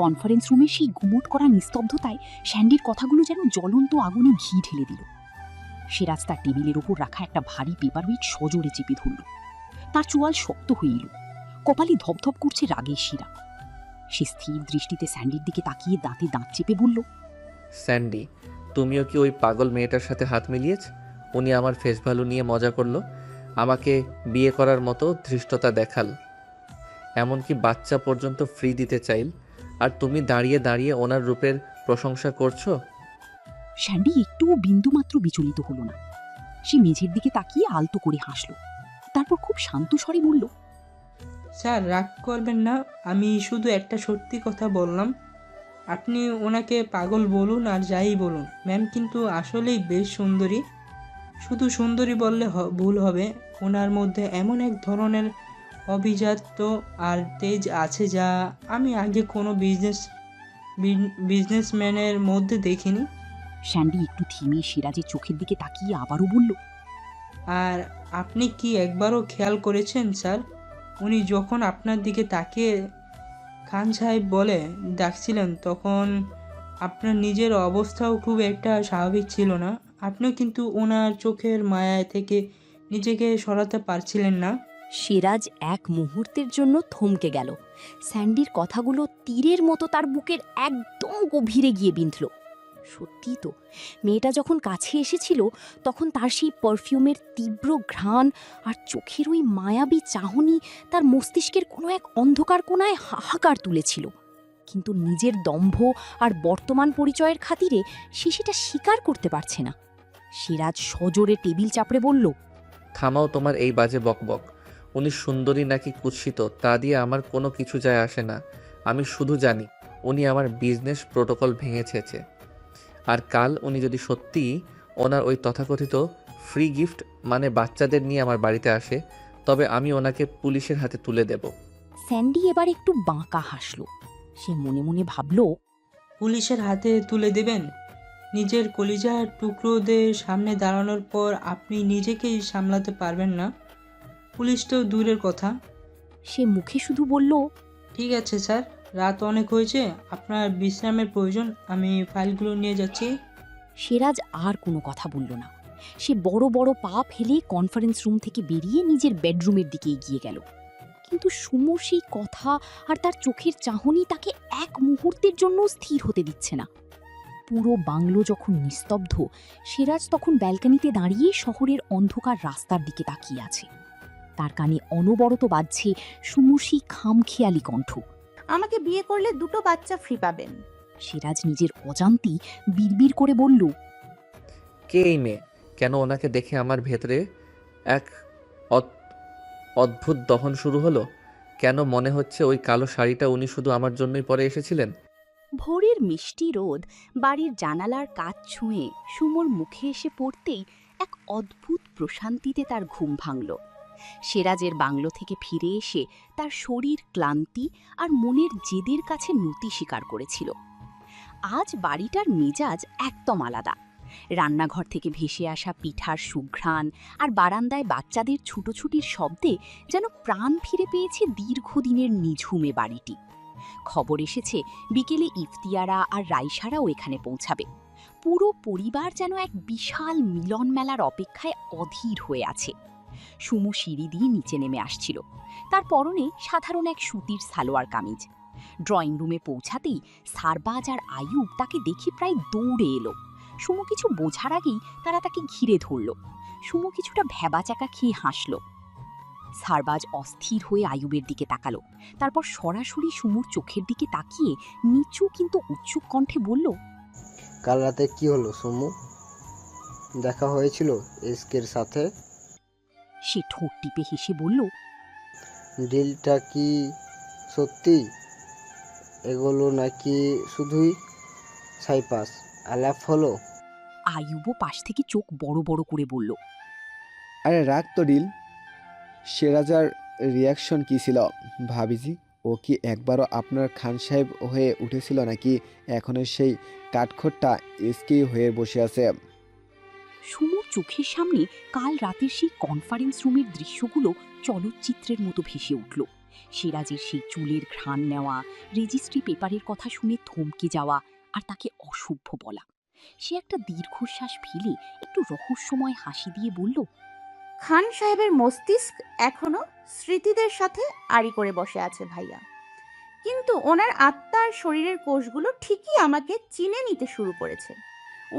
কনফারেন্স রুমের সেই গুমোট করা নিস্তব্ধতায় স্যান্ডির কথাগুলো যেন জ্বলন্ত আগুনে ঘি ঢেলে দিল। সিরাজ তার টেবিলের ওপর রাখা একটা ভারী পেপার ওয়েট সজোরে চেপে ধরল। তার চোয়াল শক্ত হয়ে এলো, কপালে ধপধপ করছে রাগের শিরা। সে স্থির দৃষ্টিতে স্যান্ডির দিকে তাকিয়ে দাঁতে দাঁত চেপে বলল, স্যান্ডি, তুমিও কি ওই পাগল মেয়েটার সাথে হাত মিলিয়েছ? উনি আমার ফেস ভ্যালু নিয়ে মজা করলো, আমাকে বিয়ে করার মতো ধৃষ্টতা দেখাল, এমনকি বাচ্চা পর্যন্ত ফ্রি দিতে চাইল, আর তুমি দাঁড়িয়ে দাঁড়িয়ে ওনার রূপের প্রশংসা করছো। স্যান্ডি একটুও বিন্দুমাত্র বিচলিত হলো না। সে মেঝের দিকে তাকিয়ে আলতো করে হাসল। তারপর খুব শান্ত স্বরে বলল, স্যার, রাগ করবেন না, আমি শুধু একটা সত্যি কথা বললাম। আপনি ওনাকে পাগল বলুন আর যাই বলুন, ম্যাম কিন্তু আসলেই বেশ সুন্দরী। শুধু সুন্দরী বললে ভুল হবে, ওনার মধ্যে এমন এক ধরনের অভিজাত্য আর তেজ আছে যা আমি আগে কোনো বিজনেস বিজনেসম্যানের মধ্যে দেখিনি। স্যান্ডি একটু থেমে সিরাজের চোখের দিকে তাকিয়ে আবারও বলল, আর আপনি কি একবারও খেয়াল করেছেন স্যার, উনি যখন আপনার দিকে তাকিয়ে খান সাহেব বলে ডাকছিলেন তখন আপনার নিজের অবস্থাও খুব একটা স্বাভাবিক ছিল না। আপনিও কিন্তু ওনার চোখের মায়ায় থেকে নিজেকে সরাতে পারছিলেন না। সিরাজ এক মুহূর্তের জন্য থমকে গেল। স্যান্ডির কথাগুলো তীরের মতো তার বুকের একদম গভীরে গিয়ে বিঁধল। সত্যি তো, মেয়েটা যখন কাছে এসেছিল তখন তার সেই পারফিউমের তীব্র ঘ্রাণ আর চোখের ওই মায়াবী চাহনি তার মস্তিষ্কের কোনো এক অন্ধকার কোণায় হাহাকার তুলেছিল। কিন্তু নিজের দম্ভ আর বর্তমান পরিচয়ের খাতিরে সে সেটা স্বীকার করতে পারছে না। সিরাজ সজোরে টেবিল চাপড়ে বলল, থামাও তোমার এই বাজে বকবক। উনি সুন্দরী নাকি কুৎসিত তা দিয়ে আমার কোনো কিছু যায় আসে না। আমি শুধু জানি উনি আমার বিজনেস প্রোটোকল ভেঙেছে। আর কাল উনি যদি সত্যিই ওনার ওই তথাকথিত ফ্রি গিফট মানে বাচ্চাদের নিয়ে আমার বাড়িতে আসে, তবে আমি ওনাকে পুলিশের হাতে তুলে দেব। স্যান্ডি এবার একটু বাঁকা হাসল। সে মনে মনে ভাবল, পুলিশের হাতে তুলে দেবেন? নিজের কলিজার টুকরোদের সামনে দাঁড়ানোর পর আপনি নিজেকেই সামলাতে পারবেন না, পুলিশ তো দূরের কথা। সে মুখে শুধু বলল, ঠিক আছে স্যার, রাত অনেক হয়েছে, আপনার বিশ্রামের প্রয়োজন, আমি ফাইলগুলো নিয়ে যাচ্ছি। সিরাজ আর কোনো কথা বলল না। সে বড় বড় পা ফেলে কনফারেন্স রুম থেকে বেরিয়ে নিজের বেডরুমের দিকে এগিয়ে গেল। কিন্তু সুমোর সেই কথা আর তার চোখের চাহনি তাকে এক মুহূর্তের জন্য স্থির হতে দিচ্ছে না। পুরো বাংলো যখন নিস্তব্ধ, সিরাজ তখন ব্যালকনিতে দাঁড়িয়ে শহরের অন্ধকার রাস্তার দিকে তাকিয়ে আছে। তার কানে অনবরত বাজছে সুমোর সেই খামখেয়ালি কণ্ঠ, আমাকে বিয়ে করলে 2টো বাচ্চা ফ্রি পাবেন। সিরাজ নিজের অজান্তেই বিড়বিড় করে বলল, কে এই মেয়ে? কেন ওনাকে দেখে আমার ভেতরে এক অদ্ভুত দহন শুরু হলো? কেন মনে হচ্ছে ওই কালো শাড়িটা উনি শুধু আমার জন্যই পরে এসেছিলেন? ভোরের মিষ্টি রোদ বাড়ির জানালার কাচ ছুঁয়ে সুমোর মুখে এসে পড়তেই এক অদ্ভুত প্রশান্তিতে তার ঘুম ভাঙল। সিরাজের বাংলো থেকে ফিরে এসে তার শরীর ক্লান্তি আর মনের জেদের কাছে নতি স্বীকার করেছিল। আজ বাড়িটার মেজাজ একদম আলাদা। রান্নাঘর থেকে ভেসে আসা পিঠার সুঘ্রাণ আর বারান্দায় বাচ্চাদের ছুটোছুটির শব্দে যেন প্রাণ ফিরে পেয়েছে দীর্ঘদিনের নিঝুমে বাড়িটি। খবর এসেছে বিকেলে ইফতিয়ারা আর রাইসারাও এখানে পৌঁছাবে। পুরো পরিবার যেন এক বিশাল মিলন মেলার অপেক্ষায় অধীর হয়ে আছে। সুমু সিঁড়ি দিয়ে নিচে নেমে আসছিল। তার পরনে সাধারণ এক সুতির সালোয়ার কামিজ। ড্রয়িং রুমে পৌঁছাতেই সারবাজ আর আয়ুব তাকে দেখে প্রায় দৌড়ে এলো। সুমু কিছু বোঝার আগেই তারা তাকে ঘিরে ধরল। সুমু কিছুটা ভ্যাবাচাকা খেয়ে হাসল। সারবাজ অস্থির হয়ে আয়ুবের দিকে তাকালো, তারপর সরাসরি সুমুর চোখের দিকে তাকিয়ে নিচু কিন্তু উৎসুক কণ্ঠে বলল, কাল রাতে কি হলো সুমু? দেখা হয়েছিল এসকের সাথে? সে ঠোঁট টিপে হেসে বলল, ডিলটা কি সত্যি এগোলো নাকি শুধুই সাইপাস আলাপ হলো? আয়ুবও পাশ থেকে চোখ বড় বড় করে বলল, আরে রাগ তো ডিল। সিরাজার রিয়াকশন কী ছিল ভাবিজি? ও কি একবারও আপনার খান সাহেব হয়ে উঠেছিল নাকি এখনো সেই কাঠখোট্টা এসকেই হয়ে বসে আছে? সুমুর চোখের সামনে কাল রাতের সেই কনফারেন্স রুমের দৃশ্যগুলো চলচ্চিত্রের মতো ভেসে উঠল। সিরাজের সেই চুলের ঘ্রাণ নেওয়া, রেজিস্ট্রি পেপারের কথা শুনে থমকে যাওয়া আর তাকে অসভ্য বলা। সে একটা দীর্ঘশ্বাস ফেলে একটু রহস্যময় হাসি দিয়ে বলল, খান সাহেবের মস্তিষ্ক এখনো স্মৃতিদের সাথে আড়ি করে বসে আছে ভাইয়া, কিন্তু ওনার আত্মার শরীরের কোষগুলো ঠিকই আমাকে চিনে নিতে শুরু করেছে।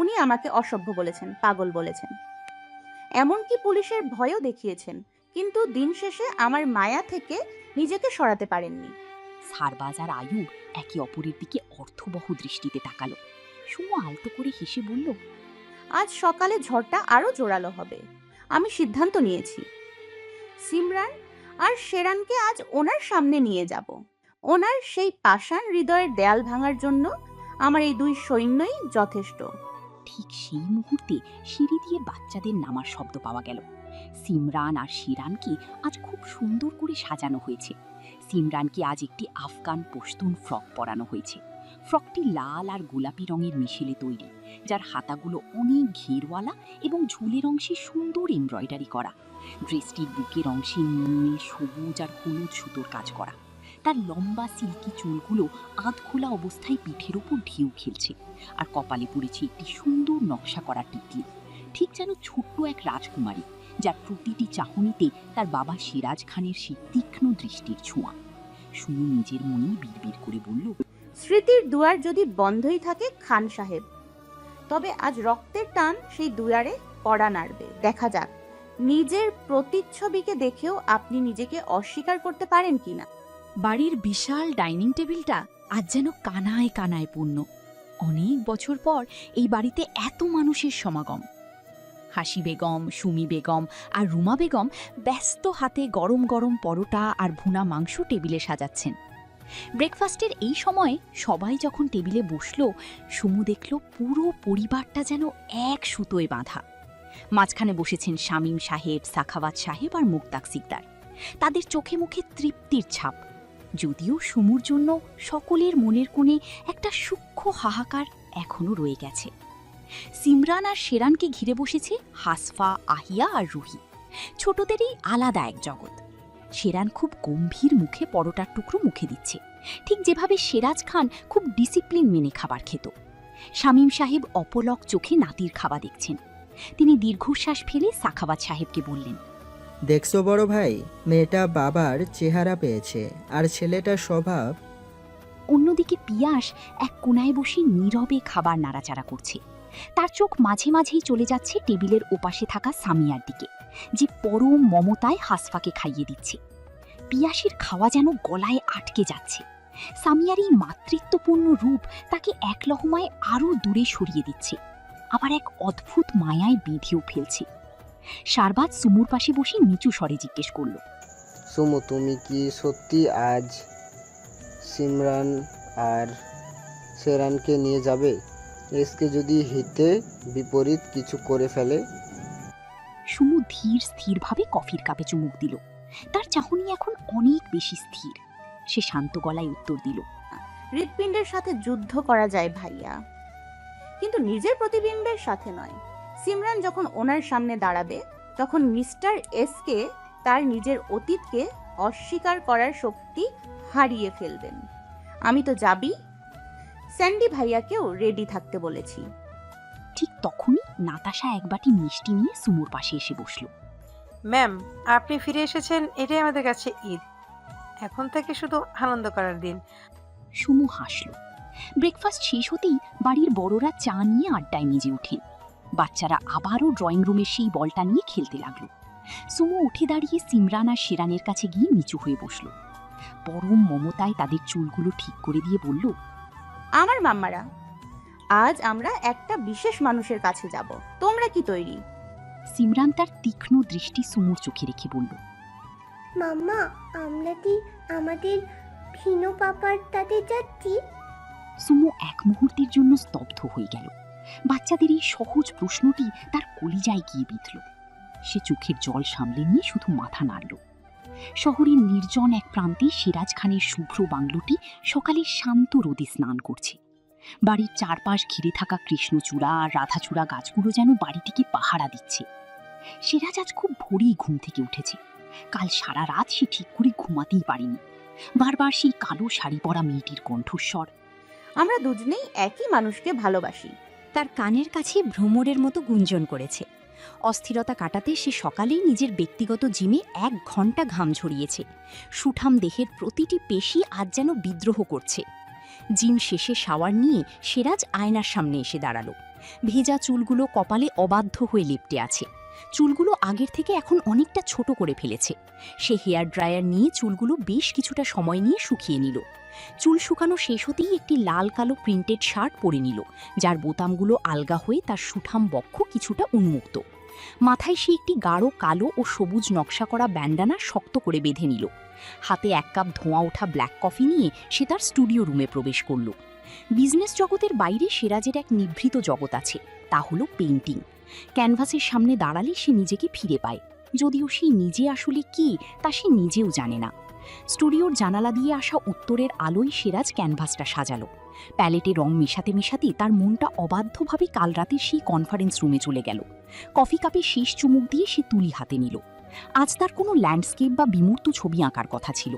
উনি আমাকে অসভ্য বলেছেন, পাগল বলেছেন, এমনকি পুলিশের ভয়ও দেখিয়েছেন, কিন্তু দিন শেষে আমার মায়া থেকে নিজেকে সরাতে পারেননি। সারবাজ আর আয়ুব একে অপরের দিকে অর্থবহ দৃষ্টিতে তাকালো। সুমু আলতো করে হেসে বলল, আজ সকালে ঝড়টা আরো জোরালো হবে। আমি সিদ্ধান্ত নিয়েছি, সিমরান আর শেরানকে আজ ওনার সামনে নিয়ে যাব। ওনার সেই পাষাণ হৃদয়ের দেয়াল ভাঙার জন্য আমার এই 2 সৈন্যই যথেষ্ট। ঠিক সেই মুহূর্তে সিঁড়ি দিয়ে বাচ্চাদের নামার শব্দ পাওয়া গেল। সিমরান আর শিরানকে আজ খুব সুন্দর করে সাজানো হয়েছে। সিমরানকে আজ একটি আফগান পশতুন ফ্রক পরানো হয়েছে। ফ্রকটি লাল আর গোলাপি রঙের মিশেলে তৈরি, যার হাতাগুলো অনেক ঘেরওয়ালা এবং ঝুলের অংশে সুন্দর এমব্রয়ডারি করা। ড্রেসটির বুকের অংশে নীল, সবুজ আর হলুদ সুতোর কাজ করা। তার লম্বা সিল্কি চুলগুলো আধ খোলা অবস্থায় পিঠের উপর ঢেউ খেলছে, আর কপালে পড়েছে একটি সুন্দর নকশা করা টিকলি, ঠিক যেন ছোট্ট এক রাজকুমারী, যার প্রতিটি চাহনিতে তার বাবা সিরাজ খানের সেই তীক্ষ্ণ দৃষ্টির ছোঁয়া। সুমু নিজের মনেই বিড়বিড় করে বলল, স্মৃতির দুয়ার যদি বন্ধই থাকে খান সাহেব, তবে আজ রক্তের টান সেই দুয়ারে কড়া নাড়বে। দেখা যাক নিজের প্রতিচ্ছবিকে দেখেও আপনি নিজেকে অস্বীকার করতে পারেন কিনা। বাড়ির বিশাল ডাইনিং টেবিলটা আজ যেন কানায় কানায় পূর্ণ। অনেক বছর পর এই বাড়িতে এত মানুষের সমাগম। হাসি বেগম, সুমি বেগম আর রুমা বেগম ব্যস্ত হাতে গরম গরম পরোটা আর ভুনা মাংস টেবিলে সাজাচ্ছেন। ব্রেকফাস্টের এই সময়ে সবাই যখন টেবিলে বসল, সুমু দেখল পুরো পরিবারটা যেন এক সুতোয় বাঁধা। মাঝখানে বসেছেন শামীম সাহেব, সাখাওয়াত সাহেব আর মুক্তাক সিকদার। তাদের চোখে মুখে তৃপ্তির ছাপ, যদিও সুমুর জন্য সকলের মনের কোণে একটা সূক্ষ্ম হাহাকার এখনও রয়ে গেছে। সিমরান আর শেরানকে ঘিরে বসেছে হাসফা, আহিয়া আর রুহি। ছোটদেরই আলাদা এক জগৎ। শেরান খুব গম্ভীর মুখে পরোটার টুকরো মুখে দিচ্ছে, ঠিক যেভাবে সিরাজ খান খুব ডিসিপ্লিন মেনে খাবার খেত। শামীম সাহেব অপলক চোখে নাতির খাওয়া দেখছেন। তিনি দীর্ঘশ্বাস ফেলে সাখাওয়াত সাহেবকে বললেন, দেখছো বড় ভাই, মেয়েটা বাবার চেহারা পেয়েছে আর ছেলেটার স্বভাব। অন্যদিকে পিয়াস এক কোনায় বসে নীরবে খাবার নাড়াচাড়া করছে। তার চোখ মাঝে মাঝেই চলে যাচ্ছে টেবিলের ওপাশে থাকা সামিয়ার দিকে, যে পরম মমতায় হাসফাকে খাইয়ে দিচ্ছে। পিয়াসের খাওয়া যেন গলায় আটকে যাচ্ছে। সামিয়ার এই মাতৃত্বপূর্ণ রূপ তাকে এক লহমায় আরও দূরে সরিয়ে দিচ্ছে, আবার এক অদ্ভুত মায়ায় বেঁধেও ফেলছে। শারবাত সুমুর পাশে বসে নিচু স্বরে জিজ্ঞেস করল, সুমু, তুমি কি সত্যি আজ সিমরান আর শেরানকে নিয়ে যাবে? এসকে যদি হিতে বিপরীত কিছু করে ফেলে? সুমু ধীর স্থিরভাবে কফির কাপে চুমুক দিল। তার চাহনি এখন অনেক বেশি স্থির। সে শান্ত গলায় উত্তর দিল, হৃৎপিণ্ডের সাথে যুদ্ধ করা যায় ভাইয়া, কিন্তু নিজের প্রতিবিম্বের সাথে নয়। সিমরান যখন ওনার সামনে দাঁড়াবে, তখন মিস্টার এসকে তার নিজের অতীতকে অস্বীকার করার শক্তি হারিয়ে ফেলবেন। আমি তো যাবি, স্যান্ডি ভাইয়াকেও রেডি থাকতে বলেছি। ঠিক তখনই নাতাশা এক বাটি মিষ্টি নিয়ে সুমুর পাশে এসে বসল। ম্যাম, আপনি ফিরে এসেছেন, এটাই আমাদের কাছে ঈদ। এখন থেকে শুধু আনন্দ করার দিন। সুমু হাসল। ব্রেকফাস্ট শেষ হতেই বাড়ির বড়রা চা নিয়ে আড্ডায় মেজে ওঠেন। বাচ্চারা আবারও ড্রয়িং রুমের সেই বলটা নিয়ে খেলতে লাগলো। সুমু উঠে দাঁড়িয়ে সিমরান আর শেরানের কাছে গিয়ে নিচু হয়ে বসল। পরম মমতায় তাদের চুলগুলো ঠিক করে দিয়ে বলল, আমার মাম্মারা, আজ আমরা একটা বিশেষ মানুষের কাছে যাব। তোমরা কি তৈরি? সিমরান তার তীক্ষ্ণ দৃষ্টি সুমুর চোখে রেখে বলল, মাম্মা, আমরা কি আমাদের ভিনো পাপার তাতে যাচ্ছি? সুমু এক মুহূর্তের জন্য স্তব্ধ হয়ে গেল। বাচ্চাদের এই সহজ প্রশ্নটি তার কলিজায় গিয়ে বিঁধল। সে চোখের জল সামলে নিয়ে শুধু মাথা নাড়ল। শহরের নির্জন এক প্রান্তে সিরাজ খানের শুভ্র বাংলোটি সকালে শান্ত রোদে স্নান করছে। বাড়ির চারপাশ ঘিরে থাকা কৃষ্ণচূড়া আর রাধাচূড়া গাছগুলো যেন বাড়িটিকে পাহারা দিচ্ছে। সিরাজ আজ খুব ভোরেই ঘুম থেকে উঠেছে। কাল সারা রাত সে ঠিক করে ঘুমাতেই পারেনি। বারবার সেই কালো শাড়ি পরা মেয়েটির কণ্ঠস্বর, আমরা দুজনেই একই মানুষকে ভালোবাসি, তার কানের কাছে ভ্রমরের মতো গুঞ্জন করেছে। অস্থিরতা কাটাতে সে সকালেই নিজের ব্যক্তিগত জিমে 1 ঘন্টা ঘাম ঝরিয়েছে। সুঠাম দেহের প্রতিটি পেশি আজ যেন বিদ্রোহ করছে। জিম শেষে শাওয়ার নিয়ে সিরাজ আয়নার সামনে এসে দাঁড়ালো। ভেজা চুলগুলো কপালে অবাধ্য হয়ে লেপ্টে আছে। চুলগুলো আগের থেকে এখন অনেকটা ছোট করে ফেলেছে। সে হেয়ার ড্রায়ার নিয়ে চুলগুলো বেশ কিছুটা সময় নিয়ে শুকিয়ে নিল। চুল শুকানো শেষ হতেই একটি লাল কালো প্রিন্টেড শার্ট পরে নিল, যার বোতামগুলো আলগা হয়ে তার সুঠাম বক্ষ কিছুটা উন্মুক্ত। মাথায় সে একটি গাঢ় কালো ও সবুজ নকশা করা ব্যান্ডানা শক্ত করে বেঁধে নিল। হাতে 1 কাপ ধোঁয়া ওঠা ব্ল্যাক কফি নিয়ে সে তার স্টুডিও রুমে প্রবেশ করল। বিজনেস জগতের বাইরে সিরাজের এক নিভৃত জগৎ আছে, তা হলো পেইন্টিং। ক্যানভাসের সামনে দাঁড়ালে সে নিজেকে ফিরে পায়, যদিও সে নিজে আসলে কি তা সে নিজেও জানে না। স্টুডিওর জানালা দিয়ে আসা উত্তরের আলোয় সিরাজ ক্যানভাসটা সাজালো। প্যালেটে রং মেশাতে মেশাতে তার মনটা অবাধ্যভাবে কাল রাতে সেই কনফারেন্স রুমে চলে গেল। কফি কাপে শেষ চুমুক দিয়ে সে তুলি হাতে নিল। আজ তার কোনো ল্যান্ডস্কেপ বা বিমূর্ত ছবি আঁকার কথা ছিল,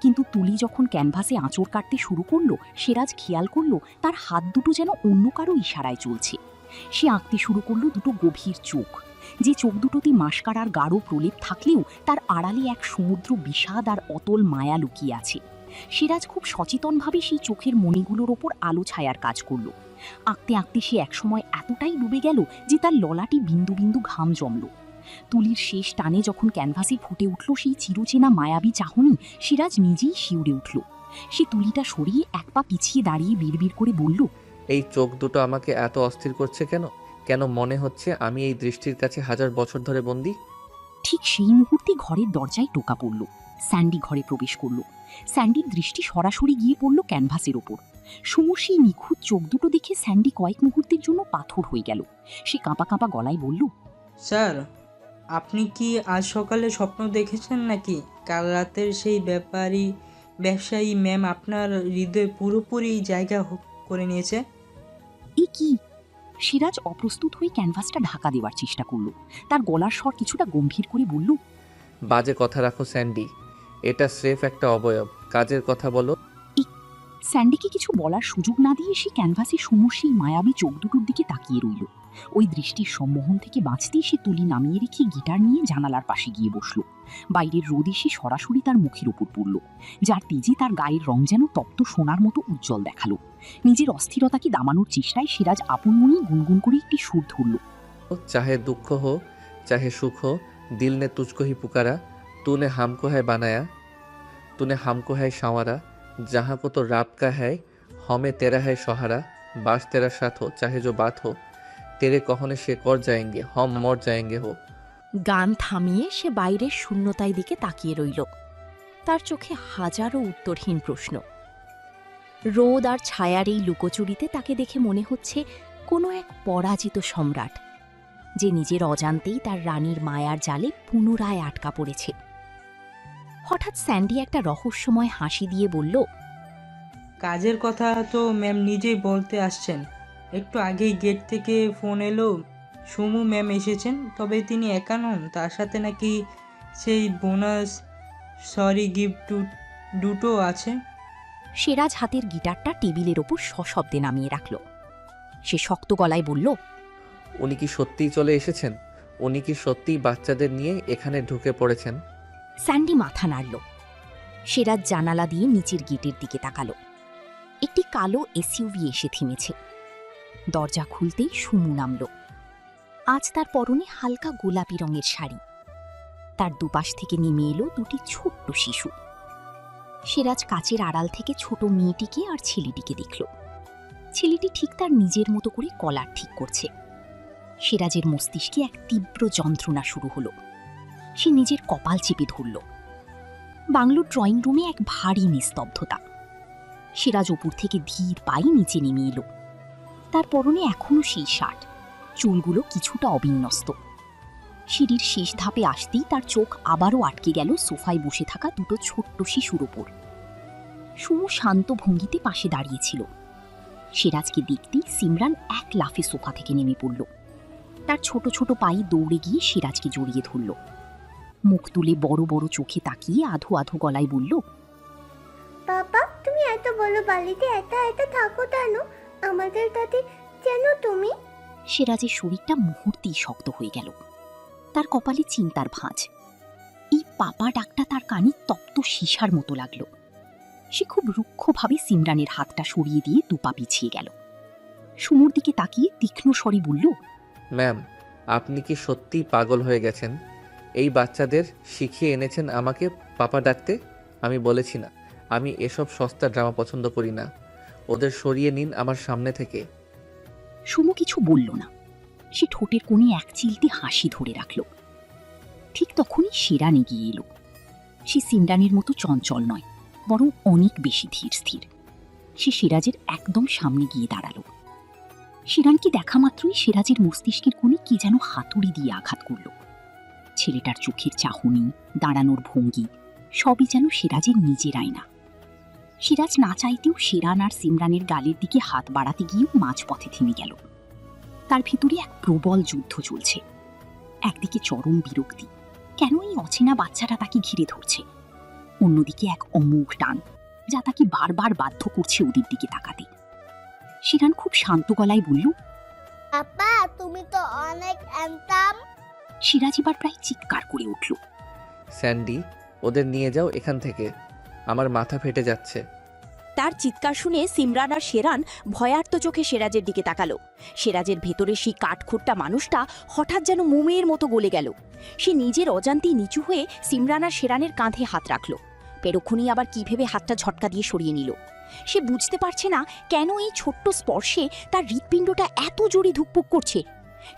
কিন্তু তুলি যখন ক্যানভাসে আঁচড় কাটতে শুরু করলো, সিরাজ খেয়াল করলো তার হাত দুটো যেন অন্য কারো ইশারায় চলছে। সে আঁকতে শুরু করলো দুটো গভীর চোখ, যে চোখ দুটোতে মাস্কারার গাঢ় প্রলেপ থাকলেও তার আড়ালে এক সমুদ্র বিষাদ আর অতল মায়া লুকিয়ে আছে। সিরাজ খুব সচেতনভাবে সেই চোখের মণিগুলোর ওপর আলো ছায়ার কাজ করল। আঁকতে আঁকতে সে একসময় এতটাই ডুবে গেল যে তার ললাটি বিন্দু বিন্দু ঘাম জমল। তুলির শেষ টানে যখন ক্যানভাসে ফুটে উঠল সেই চিরচেনা মায়াবী চাহনি, সিরাজ নিজেই শিউরে উঠল। সে তুলিটা সরিয়ে এক পা পিছিয়ে দাঁড়িয়ে বিড়বিড় করে বলল, এই চোখ দুটো আমাকে এত অস্থির করছে কেন? কেন মনে হচ্ছে আমি এই দৃষ্টির কাছে 1000 বছর ধরে বন্দী? ঠিক সেই মুহূর্তে ঘরের দরজায় টোকা পড়ল। স্যান্ডি ঘরে প্রবেশ করল। স্যান্ডির দৃষ্টি সরাসরি গিয়ে পড়ল ক্যানভাসের ওপর। সুমুর সেই নিখুঁত চোখ দুটো দেখে স্যান্ডি কয়েক মুহূর্তের জন্য পাথর হয়ে গেল। সে কাঁপা কাঁপা গলায় বলল, স্যার, আপনি কি আজ সকালে স্বপ্ন দেখেছেন নাকি কাল রাতের সেই ব্যবসায়ী ম্যাম আপনার হৃদয়ে পুরোপুরি জায়গা করে নিয়েছে? এ কি? সিরাজ অপ্রস্তুত হয়ে ক্যানভাসটা ঢাকা দেওয়ার চেষ্টা করল। তার গলার স্বর কিছুটা গম্ভীর করে বলল, বাজে কথা রাখো স্যান্ডি, এটা স্রেফ একটা অবয়ব। কাজের কথা বলো। স্যান্ডিকে কিছু বলার সুযোগ না দিয়ে সে ক্যানভাসে সুমুর সেই মায়াবী চোখ দুটোর দিকে তাকিয়ে রইল। ওই দৃষ্টির সম্মোহন থেকে বাঁচতেই সে তুলি নামিয়ে রেখে গিটার নিয়ে জানালার পাশে গিয়ে বসল। বাইরের রোদ এসে সরাসরি তার মুখের উপর পড়ল, যার তেজে তার গায়ের রং যেন তপ্ত সোনার মতো উজ্জ্বল দেখালো। নিজের অস্থিরতাকে দামানোর চেষ্টায় সিরাজ আপন মনেই গুনগুন করে একটি সুর ধরল, चाहे दुख हो चाहे सुख हो, दिल ने तुझको ही पुकारा, तूने हमको है बनाया, तूने हमको है संवारा, जहाँ को तो रात का है, हमें तेरा है सहारा, बास तेरा साथ हो, चाहे जो बात हो, तेरे कहने से कर जाएंगे, हम मर जाएंगे हो। গান থামিয়ে সে বাইরের শূন্যতায় দিকে তাকিয়ে রইল। তার চোখে হাজারো উত্তরহীন প্রশ্ন। রোদ আর ছায়ার এই লুকোচুরিতে তাকে দেখে মনে হচ্ছে কোনো এক পরাজিত সম্রাট, যে নিজের অজান্তেই তার রানীর মায়ার জালে পুনরায় আটকা পড়েছে। হঠাৎ স্যান্ডি একটা রহস্যময় হাসি দিয়ে বলল, কাজের কথা তো ম্যাম নিজেই বলতে আসছেন। একটু আগেই গেট থেকে ফোন এলো, সুমু ম্যাম এসেছেন, তবে তিনি একা নন, তার সাথে নাকি সেই বোনাস গিফট দুটো আছে। সিরাজ হাতের গিটারটা টেবিলের ওপর সশব্দে নামিয়ে রাখল। সে শক্ত গলায় বলল, উনি কি সত্যিই চলে এসেছেন? উনি কি সত্যিই বাচ্চাদের নিয়ে এখানে ঢুকে পড়েছেন? স্যান্ডি মাথা নাড়ল। সিরাজ জানালা দিয়ে নিচের গেটের দিকে তাকালো। একটি কালো এসইউভি এসে থেমেছে। দরজা খুলতেই সুমু নামল। আজ তার পরনে হালকা গোলাপি রঙের শাড়ি। তার দুপাশ থেকে নেমে এলো দুটি ছোট্ট শিশু। সিরাজ কাচের আড়াল থেকে ছোট মেয়েটিকে আর ছেলেটিকে দেখল। ছেলেটি ঠিক তার নিজের মতো করে কলার ঠিক করছে। সিরাজের মস্তিষ্কে এক তীব্র যন্ত্রণা শুরু হলো। সে নিজের কপাল চেপে ধরল। বাংলোর ড্রয়িং রুমে এক ভারী নিস্তব্ধতা। সিরাজ ওপর থেকে ধীর পায়ে নিচে নেমে এলো। তার পরনে এখনো সেই শার্ট, চুলগুলো কিছুটা অবিন্যস্ত। সিঁড়ির শেষ ধাপে আসতেই তার চোখ আবারও আটকে গেল সোফায় বসে থাকা দুটো ছোট্ট শিশুর ওপর। সুমু শান্ত ভঙ্গিতে পাশে দাঁড়িয়েছিল। সিরাজকে দেখতেই সিমরান এক লাফে সোফা থেকে নেমে পড়ল। তার ছোট ছোট পায়ে দৌড়ে গিয়ে সিরাজকে জড়িয়ে ধরল। মুখ তুলে বড় বড় চোখে তাকিয়ে আধো আধো গলায় বলল, বাবা, তুমি এত বড় বাড়িতে একা একা থাকো কেন? আমাদের সাথে যেন তুমি। সিরাজের শরীরটা মুহূর্তেই শক্ত হয়ে গেল। তার কপালে চিন্তার ভাঁজ। এই পাপা ডাকটা তার কানে তপ্ত সীসার মতো লাগল। সে খুব রুক্ষভাবে সিমরানের হাতটা সরিয়ে দিয়ে দুপা পিছিয়ে গেল। সুমুর দিকে তাকিয়ে তীক্ষ্ণ স্বরে বলল, ম্যাম, আপনি কি সত্যিই পাগল হয়ে গেছেন? এই বাচ্চাদের শিখিয়ে এনেছেন আমাকে পাপা ডাকতে? আমি বলেছি না, আমি এসব সস্তা ড্রামা পছন্দ করি না। ওদের সরিয়ে নিন আমার সামনে থেকে। সুমু কিছু বলল না। সে ঠোঁটের কোণে এক চিলতে হাসি ধরে রাখল। ঠিক তখনই শিরান এগিয়ে এলো। সে সিমরানের মতো চঞ্চল নয়, বরং অনেক বেশি ধীর স্থির। সে সিরাজের একদম সামনে গিয়ে দাঁড়ালো। শিরানকে দেখা মাত্রই সিরাজের মস্তিষ্কের কোণে কি যেন হাতুড়ি দিয়ে আঘাত করল। ছেলেটার চোখের চাহনি, দাঁড়ানোর ভঙ্গি, সবই যেন সিরাজের নিজের আয়না। সিরাজ না চাইতেও সেরান আর সিমরানের গালের দিকে হাত বাড়াতে গিয়েও মাঝপথে থেমে গেল। তার ভিতরে এক প্রবল যুদ্ধ চলছে। একদিকে চরম বিরক্তি, কেন এই অচেনা বাচ্চাটা তাকে ঘিরে ধরছে, অন্যদিকে এক অমোঘ টান যা তাকে বারবার বাধ্য করছে ওদের দিকে তাকাতে। সেরান খুব শান্ত গলায় বলল, আপা তুমি তো অনেক অ্যান্তাম। সিরাজ এবার প্রায় চিৎকার করে উঠল। স্যান্ডি, ওদের নিয়ে যাও এখান থেকে, আমার মাথা ফেটে যাচ্ছে। তার চিৎকার শুনে সিমরান আর সেরান ভয়ার্ত চোখে সেরাজের দিকে তাকালো। সেরাজের ভেতরে সেই কাঠখোট্টা মানুষটা হঠাৎ যেন মোমের মতো গলে গেল। সে নিজের অজান্তেই নিচু হয়ে সিমরান আর সেরানের কাঁধে হাত রাখল। পেরক্ষণই আবার কি ভেবে হাতটা ঝটকা দিয়ে সরিয়ে নিল। সে বুঝতে পারছে না কেন এই ছোট্ট স্পর্শে তার হৃৎপিণ্ডটা এত জোরে ধুকপুক করছে।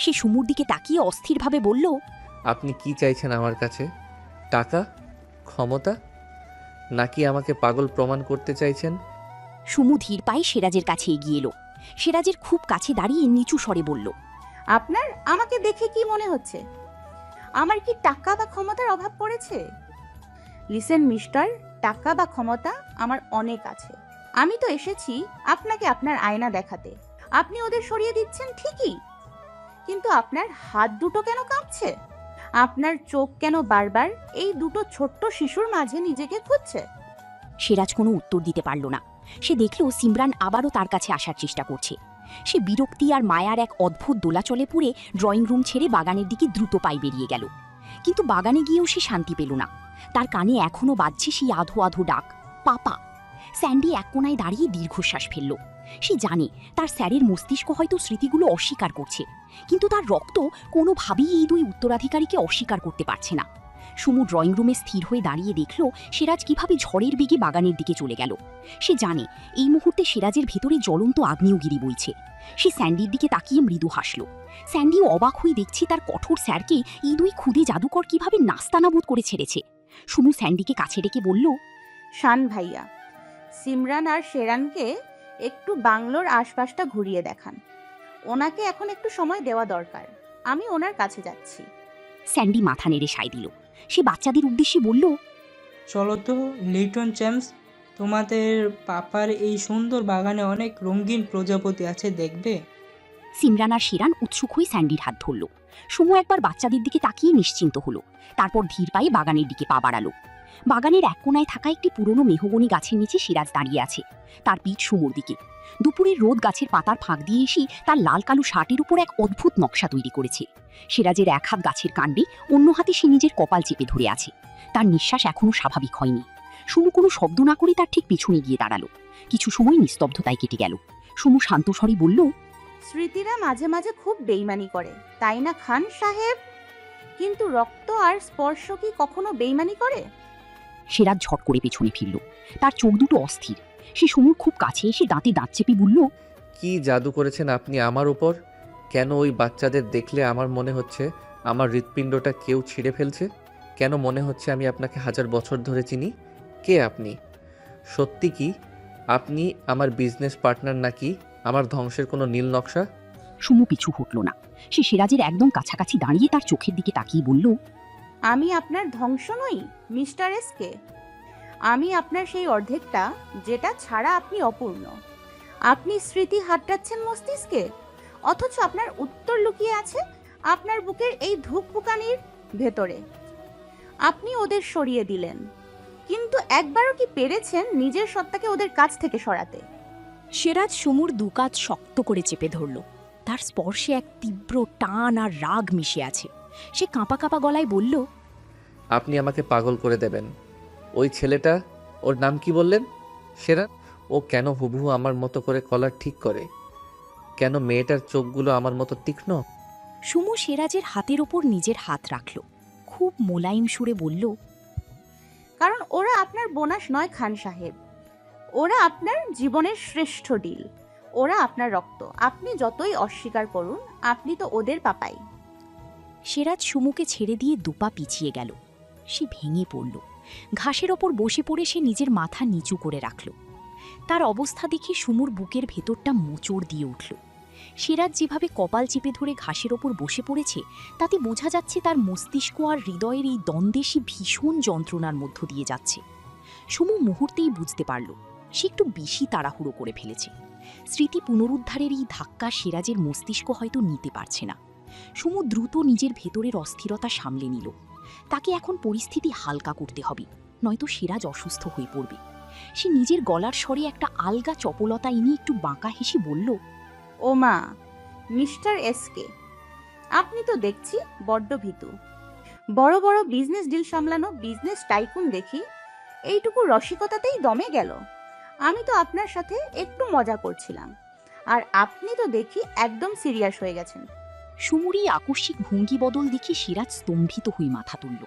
সে সুমুর দিকে তাকিয়ে অস্থিরভাবে বলল, আপনি কি চাইছেন আমার কাছে? টাকা, ক্ষমতা, নাকি আমাকে পাগল প্রমাণ করতে চাইছেন? সুমু ধীর পায়ে সেরাজের কাছে এগিয়ে এলো। সেরাজের খুব কাছে দাঁড়িয়ে নিচু স্বরে বলল, আপনার আমাকে দেখে কি মনে হচ্ছে? আমার কি টাকা বা ক্ষমতার অভাব পড়েছে? লিসেন মিস্টার, টাকা বা ক্ষমতা আমার অনেক আছে। আমি তো এসেছি আপনাকে আপনার আয়না দেখাতে। আপনি ওদের সরিয়ে দিচ্ছেন ঠিকই, কিন্তু আপনার হাত দুটো কেন কাঁপছে? আপনার চোখ কেন বারবার এই দুটো ছোট্ট শিশুর মাঝে নিজেকে খুঁজছে? সেরাজ কোনো উত্তর দিতে পারল না। সে দেখল সিমরান আবারও তার কাছে আসার চেষ্টা করছে। সে বিরক্তি আর মায়ার এক অদ্ভুত দোলাচলে পড়ে ড্রয়িং রুম ছেড়ে বাগানের দিকে দ্রুত পায়ে বেরিয়ে গেল। কিন্তু বাগানে গিয়েও সে শান্তি পেল না। তার কানে এখনও বাজছে সেই আধো আধো ডাক, পাপা। স্যান্ডি এক কোনায় দাঁড়িয়ে দীর্ঘশ্বাস ফেলল। সে জানে তার স্যারের মস্তিষ্ক হয়তো স্মৃতিগুলো অস্বীকার করছে, কিন্তু তার রক্ত কোনোভাবেই এই দুই উত্তরাধিকারীকে অস্বীকার করতে পারছে না। সুমু ড্রয়িং রুমে স্থির হয়ে দাঁড়িয়ে দেখল সিরাজ কিভাবে ঝড়ের বেগে বাগানের দিকে চলে গেল। সে জানে এই মুহূর্তে সিরাজের ভেতরে জ্বলন্ত আগ্নেয়গিরি বইছে। সে স্যান্ডির দিকে তাকিয়ে মৃদু হাসল। স্যান্ডিও অবাক হয়ে দেখছে তার কঠোর স্যারকে এই দুই ক্ষুদে জাদুকর কিভাবে নাস্তানাবুদ করে ছেড়েছে। সুমু স্যান্ডিকে কাছে ডেকে বলল, শান ভাইয়া, সিমরান আর শেরানকে একটু বাংলোর আশপাশটা ঘুরিয়ে দেখান। ওনাকে এখন একটু সময় দেওয়া দরকার। আমি ওনার কাছে যাচ্ছি। স্যান্ডি মাথা নেড়ে সায় দিল। সে বাচ্চাদের উদ্দেশ্যে বলল, চলো তো লিটন চ্যাম্পস, তোমাদের পাপার এই সুন্দর বাগানে অনেক রঙিন প্রজাপতি আছে, দেখবে? সিমরান আর শিরান উৎসুক হয়ে স্যান্ডির হাত ধরল। সুমু একবার বাচ্চাদের দিকে তাকিয়ে নিশ্চিন্ত হলো। তারপর ধীর পায়ে বাগানের দিকে পা বাড়ালো। বাগানের এক কোনায় থাকা একটি পুরনো মেহগনি গাছের নিচে সিরাজ দাঁড়িয়ে আছে, তার পিঠ সুমুর দিকে। দুপুরের রোদ গাছের পাতার ফাঁক দিয়ে এসে তার লাল কালো শার্টের উপর এক অদ্ভুত নকশা তৈরি করেছে। সিরাজের এক হাত গাছের কাণ্ডে, অন্য হাতে সে নিজের কপাল চেপে ধরে আছে। তার নিঃশ্বাস এখনো স্বাভাবিক হয়নি। সুমু কোনো শব্দ না করে তার ঠিক পিছনে গিয়ে দাঁড়ালো। কিছু সময় নিস্তব্ধতায় কেটে গেল। সুমু শান্ত স্বরে বলল, স্মৃতিরা মাঝে মাঝে খুব বেইমানি করে, তাই না খান সাহেব? কিন্তু রক্ত আর স্পর্শ কি কখনো বেইমানি করে? সিরাজ ঝট করে পেছনে ফিরল। তার চোখ দুটো অস্থির। সে সুমুর খুব কাছে এসে দাঁতে দাঁত চেপে বলল, কি জাদু করেছেন আপনি আমার উপর? কেন ওই বাচ্চাদের দেখলে আমার মনে হচ্ছে আমার হৃৎপিণ্ডটা কেউ ছিঁড়ে ফেলছে? কেন মনে হচ্ছে আমি আপনাকে 1000 বছর ধরে চিনি? কে আপনি? সত্যি কি আপনি আমার বিজনেস পার্টনার, নাকি আমার ধ্বংসের কোনো নীল নকশা? সুমু পিছু হটল না। সে সিরাজের একদম কাছাকাছি দাঁড়িয়ে তার চোখের দিকে তাকিয়ে বলল, আমি আপনার ধ্বংস নই মিস্টার এসকে। আমি আপনার সেই অর্ধেকটা যেটা ছাড়া আপনি অপূর্ণ। আপনি স্মৃতি হাতড়াচ্ছেন মস্তিষ্কে, অথচ আপনার উত্তর লুকিয়ে আছে আপনার বুকের এই ধুকপুকানির ভেতরে। আপনি ওদের সরিয়ে দিলেন, কিন্তু একবারও কি পেরেছেন নিজের সত্তাকে ওদের কাছ থেকে সরাতে? সিরাজ সুমুর দুকাত শক্ত করে চেপে ধরল। তার স্পর্শে এক তীব্র টান আর রাগ মিশে আছে। সে কাঁপা কাঁপা গলায় বলল, আপনি আমাকে পাগল করে দেবেন। ওই ছেলেটা, ওর নাম কি বললেন? সেরান। ও কেন হুবহু আমার মতো করে কলার ঠিক করে? কেন মেয়েটার চোখগুলো আমার মতো তীক্ষ্ণ? সুমু সিরাজের হাতের ওপর নিজের হাত রাখল। খুব মোলায়েম সুরে বলল, কারণ ওরা আপনার বোনাস নয় খান সাহেব, ওরা আপনার জীবনের শ্রেষ্ঠ ডিল। ওরা আপনার রক্ত। আপনি যতই অস্বীকার করুন, আপনি তো ওদের পাপাই। সিরাজ সুমুকে ছেড়ে দিয়ে দুপা পিছিয়ে গেল। সে ভেঙে পড়ল। ঘাসের ওপর বসে পড়ে সে নিজের মাথা নিচু করে রাখল। তার অবস্থা দেখে সুমুর বুকের ভেতরটা মোচড় দিয়ে উঠল। সিরাজ যেভাবে কপাল চেপে ধরে ঘাসের ওপর বসে পড়েছে, তাতে বোঝা যাচ্ছে তার মস্তিষ্ক আর হৃদয়ের এই দ্বন্দ্বে সে ভীষণ যন্ত্রণার মধ্য দিয়ে যাচ্ছে। সুমু মুহূর্তেই বুঝতে পারল সে একটু বেশি তাড়াহুড়ো করে ফেলেছে। স্মৃতি পুনরুদ্ধারের এই ধাক্কা সিরাজের মস্তিষ্ক হয়তো নিতে পারছে না। সুমু দ্রুত নিজের ভেতরের অস্থিরতা সামলে নিল। তাকে এখন পরিস্থিতি হালকা করতে হবে, নয়তো সিরাজ অসুস্থ হয়ে পড়বে। সে নিজের গলার স্বরে একটা আলগা চপলতা এনে একটু বাঁকা হেসে বলল, ও মা, মিস্টার এসকে, আপনি তো দেখছি বড্ড ভীতু। বড় বড় বিজনেস ডিল সামলানো বিজনেস টাইকুন দেখি এইটুকু রসিকতাতেই দমে গেল। আমি তো আপনার সাথে একটু মজা করছিলাম, আর আপনি তো দেখি একদম সিরিয়াস হয়ে গেছেন। সুমুর এই আকস্মিক ভঙ্গি বদল দেখে সিরাজ স্তম্ভিত হয়ে মাথা তুলল।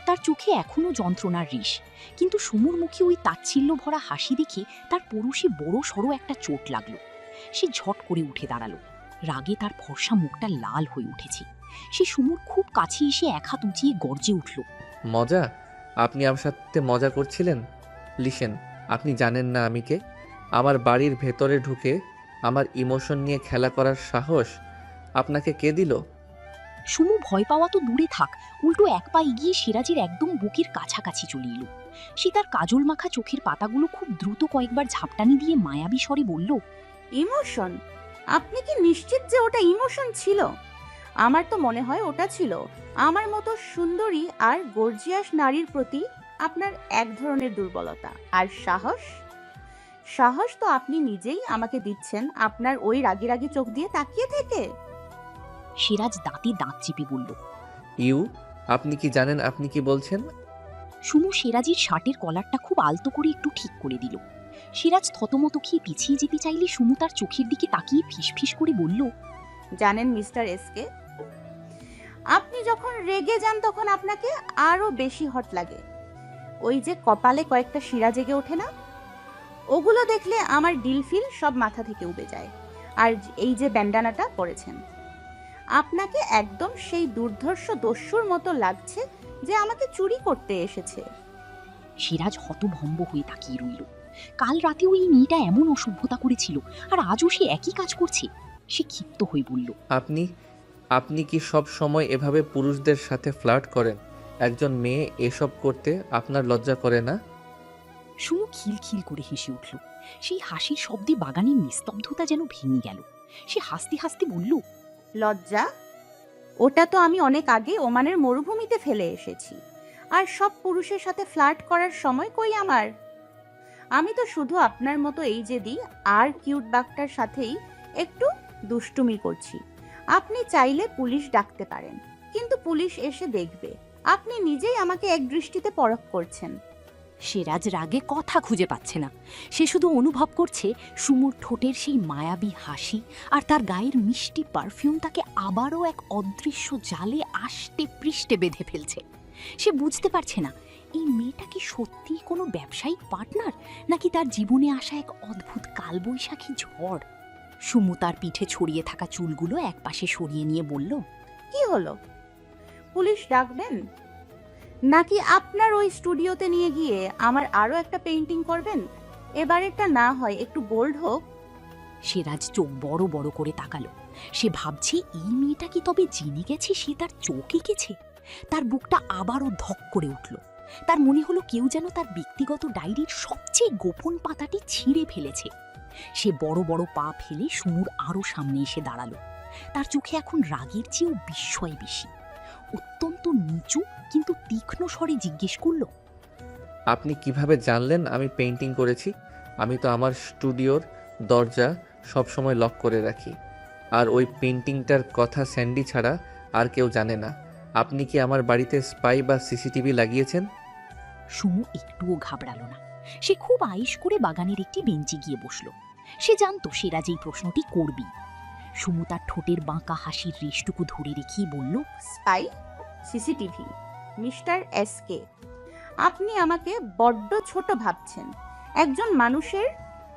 তার চোখে এখনো যন্ত্রণার রিস, কিন্তু সুমুর মুখে ওই তাচ্ছিল্য ভরা হাসি দেখে তার পরশে বড় সড়ো একটা চোট লাগলো। সে ঝট করে উঠে দাঁড়ালো। রাগে তার ফর্সা মুখটা লাল হয়ে উঠেছে। সে সুমুর খুব কাছে এসে এক হাত উঁচিয়ে গর্জে উঠল, মজা? আপনি আমার সাথে মজা করছিলেন? লিসেন, আপনি জানেন না আমি কে? আমার বাড়ির ভেতরে ঢুকে আমার ইমোশন নিয়ে খেলা করার সাহস আপনাকে কে দিল? সুমু ভয় পাওয়া তো দূরে থাক, উল্টো এক পা এগিয়ে সিরাজের একদম বুকের কাছাকাছি চলে এলো। সে তার কাজল মাখা চোখের পাতাগুলো খুব দ্রুত কয়েকবার ঝাপটানি দিয়ে মায়াবী স্বরে বলল, ইমোশন? আপনি কি নিশ্চিত যে ওটা ইমোশন ছিল? আমার তো মনে হয় ওটা ছিল আমার মতো সুন্দরী আর গর্জিয়াস নারীর প্রতি আপনার এক ধরনের দুর্বলতা। আর সাহস? সাহস তো আপনি নিজেই আমাকে দিচ্ছেন আপনার ওই রাগি রাগি চোখ দিয়ে তাকিয়ে থেকে। সিরাজ দাঁতে দাঁত চেপে বলল। আপনি কি জানেন আপনি কি বলছেন? সুমু সিরাজের শার্টের কলারটা খুব আলতো করে একটু ঠিক করে দিল। সিরাজ থতমত খেয়ে পিছিয়ে যেতে চাইলে সুমু তার চোখের দিকে তাকিয়ে ফিসফিস করে বলল, জানেন মিস্টার এসকে, আপনি যখন রেগে যান তখন আপনাকে আরো বেশি হট লাগে। ওই যে কপালে কয়েকটা শিরা জেগে ওঠে না, ওগুলো দেখলে আমার ডিল ফিল সব মাথা থেকে উবে যায়। আর এই যে ব্যান্ডানাটা পরেছেন, আপনাকে একদম সেই দুর্ধর্ষ দস্যুর মতো লাগছে যে আমাকে চুরি করতে এসেছে। সিরাজ হতভম্ব হয়ে তাকিয়ে রইল। কাল রাতে ওই মেয়েটা এমন অসভ্যতা করেছিল, আর আজও সে একই কাজ করছে। সে ক্ষিপ্ত হয়ে বলল, আপনি কি সব সময় এভাবে পুরুষদের সাথে ফ্লার্ট করেন? একজন মেয়ে এসব করতে আপনার লজ্জা করে না? সুমু খিলখিল করে হেসে উঠল। সেই হাসির শব্দে বাগানের নিস্তব্ধতা যেন ভেঙে গেল। সে হাসতে হাসতে বলল, লজ্জা? ওটা তো আমি অনেক আগে ওমানের মরুভূমিতে ফেলে এসেছি। আর সব পুরুষের সাথে ফ্লার্ট করার সময় কই আমার? আমি তো শুধু আপনার মতো এই যে দি আর কিউট বাঘটার সাথেই একটু দুষ্টুমি করছি। আপনি চাইলে পুলিশ ডাকতে পারেন, কিন্তু পুলিশ এসে দেখবে আপনি নিজেই আমাকে এক দৃষ্টিতে পরখ করছেন। সিরাজ রাগে কথা খুঁজে পাচ্ছে না। সে শুধু অনুভব করছে সুমুর ঠোঁটের সেই মায়াবী হাসি আর তার গায়ের মিষ্টি পারফিউম তাকে আবারও এক অদৃশ্য জালে আষ্টে পৃষ্ঠে বেঁধে ফেলছে। সে বুঝতে পারছে না এই মেয়েটা কি সত্যিই কোনো ব্যবসায়িক পার্টনার, নাকি তার জীবনে আসা এক অদ্ভুত কালবৈশাখী ঝড়। সুমু তার পিঠে ছড়িয়ে থাকা চুলগুলো একপাশে সরিয়ে নিয়ে বলল, কি হলো? পুলিশ ডাকবেন? নাকি আপনার ওই স্টুডিওতে নিয়ে গিয়ে আমার আরো একটা পেইন্টিং করবেন? এবারেরটা না হয় একটু বোল্ড হোক। সিরাজ চোখ বড় বড় করে তাকালো। সে ভাবছে এই মেয়েটা কি তবে জেনে গেছে সে তার চোখ এঁকেছে? তার বুকটা আবারও ধক করে উঠল। তার মনে হলো কেউ যেন তার ব্যক্তিগত ডায়েরির সবচেয়ে গোপন পাতাটি ছিঁড়ে ফেলেছে। সে বড় বড় পা ফেলে সুমুর আরো সামনে এসে দাঁড়ালো। তার চোখে এখন রাগের চেয়েও বিস্ময় বেশি। অত্যন্ত নিচু কিন্তু তীক্ষ্ণ স্বরে জিজ্ঞেস করল, আপনি কিভাবে জানলেন আমি পেইন্টিং করেছি? আমি তো আমার স্টুডিওর দরজা সবসময় লক করে রাখি, আর ওই পেইন্টিংটার কথা স্যান্ডি ছাড়া আর কেউ জানে না। আপনি কি আমার বাড়িতে স্পাই বা সিসিটিভি লাগিয়েছেন? সুমু একটুও ঘাবড়ালো না। সে খুব আয়েশ করে বাগানের একটি বেঞ্চে গিয়ে বসল। সে জানতো সিরাজ এই প্রশ্নটি করবি। সুমু তার ঠোঁটের বাঁকা হাসির রেশটুকু ধরে রেখেই বলল, স্পাই, সিসিটিভি? মিস্টার এসকে, আপনি আমাকে বড্ড ছোট ভাবছেন। একজন মানুষের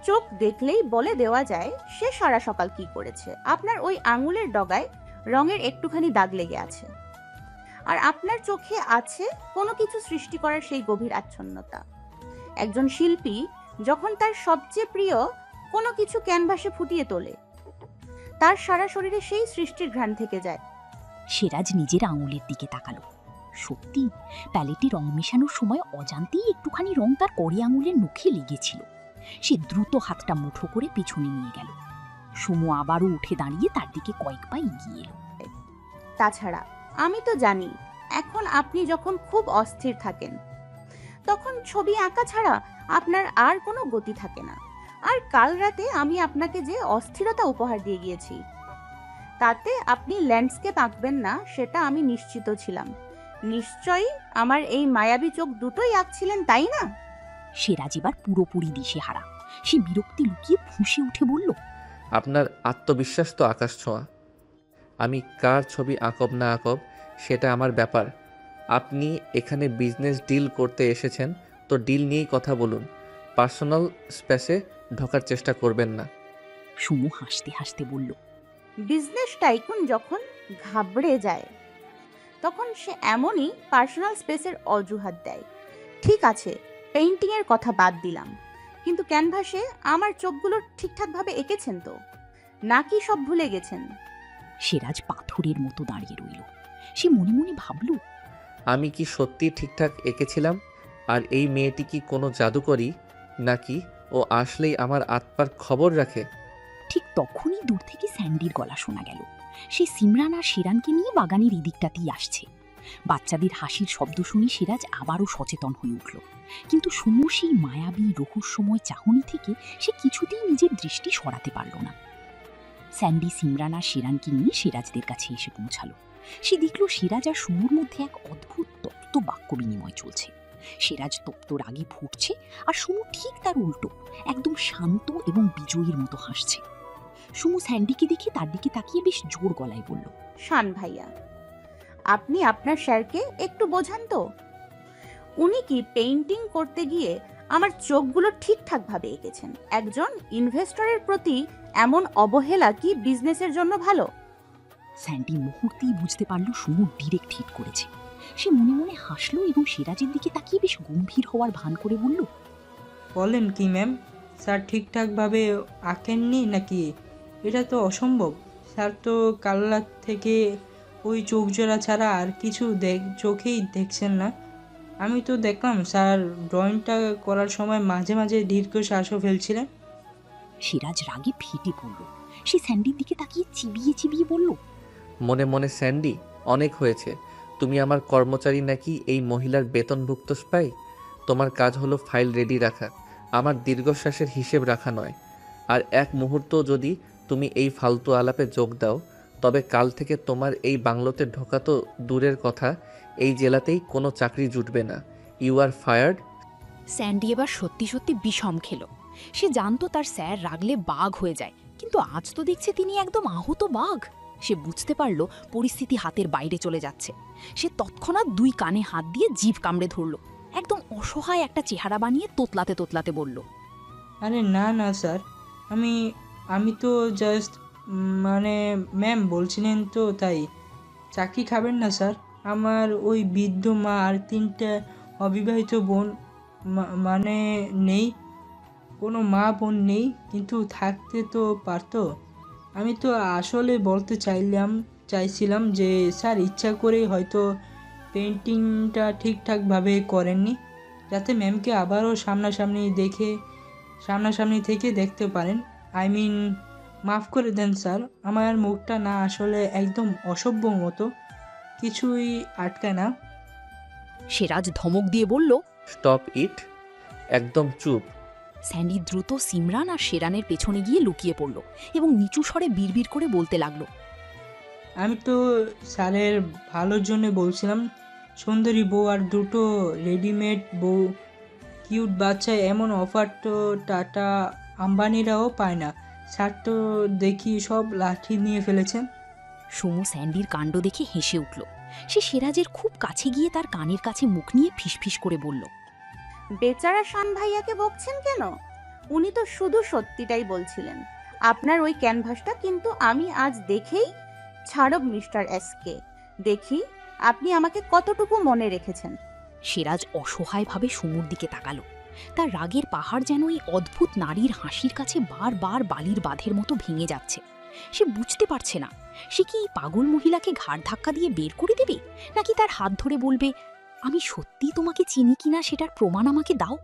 চোখ দেখলেই বলে দেওয়া যায় সে সারা সকাল কি করেছে। আপনার ওই আঙুলের ডগায় রঙের একটুখানি দাগ লেগে আছে, আর আপনার চোখে আছে কোনো কিছু সৃষ্টি করার সেই গভীর আচ্ছন্নতা। একজন শিল্পী যখন তার সবচেয়ে প্রিয় কোনো কিছু ক্যানভাসে ফুটিয়ে তোলে, তার সারা শরীরে সেই সৃষ্টির ঘ্রাণ থেকে যায়। সিরাজ নিজের আঙুলের দিকে তাকালো। সত্যি প্যালেটে রং মেশানোর সময় অজান্তেই একটুখানি রং তার কড়ি আঙুলের নখে লেগেছিল। সে দ্রুত হাতটা মুঠো করে পিছনে নিয়ে গেল। সুমু আবারও উঠে দাঁড়িয়ে তার দিকে কয়েক পা এগিয়ে এলো। তাছাড়া আমি তো জানি এখন আপনি যখন খুব অস্থির থাকেন তখন ছবি আঁকা ছাড়া আপনার আর কোনো গতি থাকে না। আর কাল রাতে আমি আপনাকে যে অস্থিরতা উপহার দিয়ে গিয়েছি তাতে আপনি ল্যান্ডস্কেপ আঁকবেন না সেটা আমি নিশ্চিত ছিলাম। নিশ্চয়ই আমার এই মায়াবী চোখ দুটোই আঁকছিলেন, তাই না? সিরাজ এবার পুরোপুরি দিশেহারা। সে বিরক্তি লুকিয়ে ফুঁসে উঠে বলল, আপনার আত্মবিশ্বাস তো আকাশ ছোঁয়া। আমি কার ছবি আঁকব না আঁকব সেটা আমার ব্যাপার। আপনি এখানে বিজনেস ডিল করতে এসেছেন, তো ডিল নিয়েই কথা বলুন। পার্সোনাল স্পেসে ঢোকার চেষ্টা করবেন না। সুমু হাসতে হাসতে বলল, বিজনেস টাইকুন যখন ঘাবড়ে যায় তখন সে এমনই পার্সোনাল স্পেসের অজুহাত দেয়। ঠিক আছে, পেইন্টিং এর কথা বাদ দিলাম, কিন্তু ক্যানভাসে আমার চোখগুলো ঠিকঠাকভাবে এঁকেছেন তো, নাকি সব ভুলে গেছেন? সিরাজ পাথরের মতো দাঁড়িয়ে রইল। সে মনে মনে ভাবল, আমি কি সত্যি ঠিকঠাক এঁকেছিলাম? আর এই মেয়েটি কি কোনো জাদুকরি, নাকি ও আসলেই আমার আত্মার খবর রাখে? ঠিক তখনই দূর থেকে স্যান্ডির গলা শোনা গেল। সে সিমরান আর শিরানকে নিয়ে বাগানের এদিকটাতেই আসছে। বাচ্চাদের হাসির শব্দ শুনে সিরাজ আবারও সচেতন হয়ে উঠল, কিন্তু সুমু সেই মায়াবী রহস্যময় চাহনি থেকে সে কিছুতেই নিজের দৃষ্টি সরাতে পারল না। স্যান্ডি সিমরান আর শিরানকে নিয়ে সিরাজদের কাছে এসে পৌঁছালো। সে দেখল সিরাজ আর সুমুর মধ্যে এক অদ্ভুত তপ্ত বাক্য বিনিময় চলছে। সিরাজ তপ্ত রাগে ফুটছে আর সুমু ঠিক তার উল্টো, একদম শান্ত এবং বিজয়ীর মতো হাসছে। সুমু স্যান্ডিকে দেখে তার দিকে তাকিয়ে বেশ জোর গলায় বলল, শান ভাইয়া, আপনি আপনার স্যারকে একটু বোঝান তো। উনি কি পেইন্টিং করতে গিয়ে আমার চোখগুলো ঠিকঠাকভাবে এঁকেছেন? একজন ইনভেস্টরের প্রতি এমন অবহেলা কি বিজনেসের জন্য ভালো? স্যান্ডি মুহূর্তেই বুঝতে পারল সুমু ডিরেক্ট হিট করেছে। সে মনে মনে হাসলো এবং সিরাজের দিকে তাকিয়ে বেশ গম্ভীর হওয়ার ভান করে বলল, বলেন কি ম্যাম, স্যার ঠিকঠাকভাবে আঁকেননি নাকি? এটা তো অসম্ভব। স্যার তো কাল রাত থেকে ওই চোখ জোড়া ছাড়া আর কিছু চোখেই দেখছেন না। আমি তো দেখলাম স্যার ড্রয়িংটা করার সময় মাঝে মাঝে দীর্ঘশ্বাসও ফেলছিলেন। সিরাজ রাগে ফেটে পড়ল। সে স্যান্ডির দিকে তাকিয়ে চিবিয়ে চিবিয়ে বলল, মনে মনে স্যান্ডি, অনেক হয়েছে। তুমি আমার কর্মচারী নাকি এই মহিলার বেতনভুক্ত স্পাই? তোমার কাজ হলো ফাইল রেডি রাখা, আমার দীর্ঘশ্বাসের হিসেব রাখা নয়। আর এক মুহূর্ত যদি তুমি এই ফালতু আলাপে যোগ দাও, তবে কাল থেকে তোমার এই বাংলোতে ঢোকা তো দূরের কথা, এই জেলাতেই কোনো চাকরি জুটবে না। You are fired. স্যান্ডি এবার সত্যি সত্যি বিষম খেল। সে জানতো তার স্যার রাগলে বাঘ হয়ে যায়, কিন্তু আজ তো দেখছে তিনি একদম আহত বাঘ। সে বুঝতে পারল পরিস্থিতি হাতের বাইরে চলে যাচ্ছে। সে তৎক্ষণাৎ দুই কানে হাত দিয়ে জিভ কামড়ে ধরল, একদম অসহায় একটা চেহারা বানিয়ে তোতলাতে তোতলাতে বলল, আরে না না স্যার, আমি তো জাস্ট মানে ম্যাম বলছিলেন তো তাই। চাকরি খাবেন না স্যার? আমার ওই বৃদ্ধ মা আর 3টে অবিবাহিত বোন, মানে নেই, কোনো মা বোন নেই, কিন্তু থাকতে তো পারতো। আমি তো আসলে বলতে চাইছিলাম যে স্যার ইচ্ছা করেই হয়তো পেন্টিংটা ঠিকঠাকভাবে করেননি, যাতে ম্যামকে আবারও সামনাসামনি থেকে দেখতে পারেন। আই মিন, মাফ করে দেন স্যার, আমার মুখটা না আসলে একদম অসভ্য মতো, কিছুই আটকায় না। সিরাজ ধমক দিয়ে বলল, স্টপ ইট, একদম চুপ। স্যান্ডি দ্রুত সিমরান আর শেরানের পেছনে গিয়ে লুকিয়ে পড়ল এবং নিচু স্বরে বিড়বিড় করে বলতে লাগলো, আমি তো স্যারের ভালোর জন্য বলছিলাম। সুন্দরী বউ আর 2টো রেডিমেড বউ, কিউট বাচ্চা, এমন অফার তো টাটা আম্বানিরাও পায় না। স্যার তো দেখি সব লাঠি নিয়ে ফেলেছেন। সুমু স্যান্ডির কাণ্ড দেখে হেসে উঠল। সে সিরাজের খুব কাছে গিয়ে তার কানের কাছে মুখ নিয়ে ফিসফিস করে বলল, বেচারা শান ভাইয়াকে বকছেন কেন? উনি তো শুধু সত্যিটাই বলছিলেন। আপনার ওই ক্যানভাসটা কিন্তু আমি আজ দেখেই ছাড়ব মিস্টার এসকে। দেখি আপনি আমাকে কতটুকু মনে রেখেছেন। সিরাজ অসহায়ভাবে সুমুর দিকে তাকালো। তার রাগের পাহাড় যেন এই অদ্ভুত নারীর হাসির কাছে বারবার বালির বাঁধের মতো ভেঙে যাচ্ছে। সে বুঝতে পারছে না, সে কি এই পাগল মহিলাকে ঘাড় ধাক্কা দিয়ে বের করে দেবে, নাকি তার হাত ধরে বলবে, আমি সত্যি তোমাকে চিনি কিনা সেটার প্রমাণ আমাকে দাও।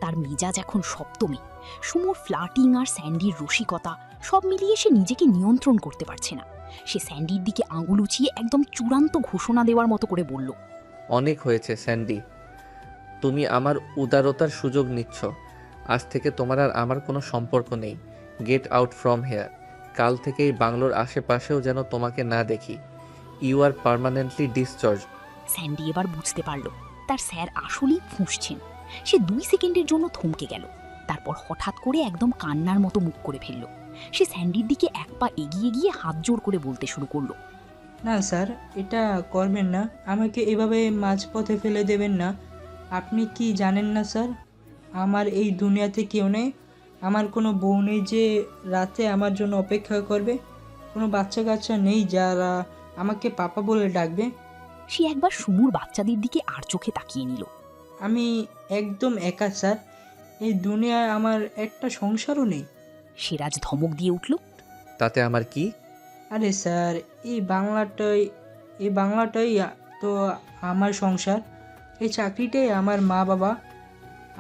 তার মেজাজ এখন সপ্তমে। সুমোর ফ্লার্টিং আর স্যান্ডির রসিকতা সব মিলিয়ে সে নিজেকে নিয়ন্ত্রণ করতে পারছে না। সে স্যান্ডির দিকে আঙুল উঁচিয়ে একদম চূড়ান্ত ঘোষণা দেওয়ার মতো করে বলল, অনেক হয়েছে স্যান্ডি, তুমি আমার উদারতার সুযোগ নিচ্ছ। আজ থেকে তোমার আর আমার কোনো সম্পর্ক নেই। Get out from here. কাল থেকে এই বাংলোর আশেপাশেও যেন তোমাকে না দেখি। You are permanently discharge. Sandy এবার বুঝতে পারল তার স্যার আসলেই ফুঁসছেন। সে 2 সেকেন্ডের জন্য থমকে গেল, তারপর হঠাৎ করে একদম কান্নার মতো মুখ করে ফেলল। সে স্যান্ডির দিকে এক পা এগিয়ে গিয়ে হাত জোড় করে বলতে শুরু করলো, না স্যার, এটা করবেন না। আমাকে এভাবে মাঝপথে ফেলে দেবেন না। আপনি কি জানেন না স্যার, আমার এই দুনিয়াতে কেউ নেই। আমার কোনো বউ নেই যে রাতে আমার জন্য অপেক্ষা করবে। কোনো বাচ্চা কাচ্চা নেই যারা আমাকে পাপা বলে ডাকবে। সে একবার সুমুর বাচ্চাদের দিকে আর চোখে তাকিয়ে নিল। আমি একদম একা স্যার। এই দুনিয়ায় আমার একটা সংসারও নেই। সিরাজ ধমক দিয়ে উঠল, তাতে আমার কি? আরে স্যার, এই বাংলাটাই তো আমার সংসার। এই চাকরিটাই আমার মা বাবা,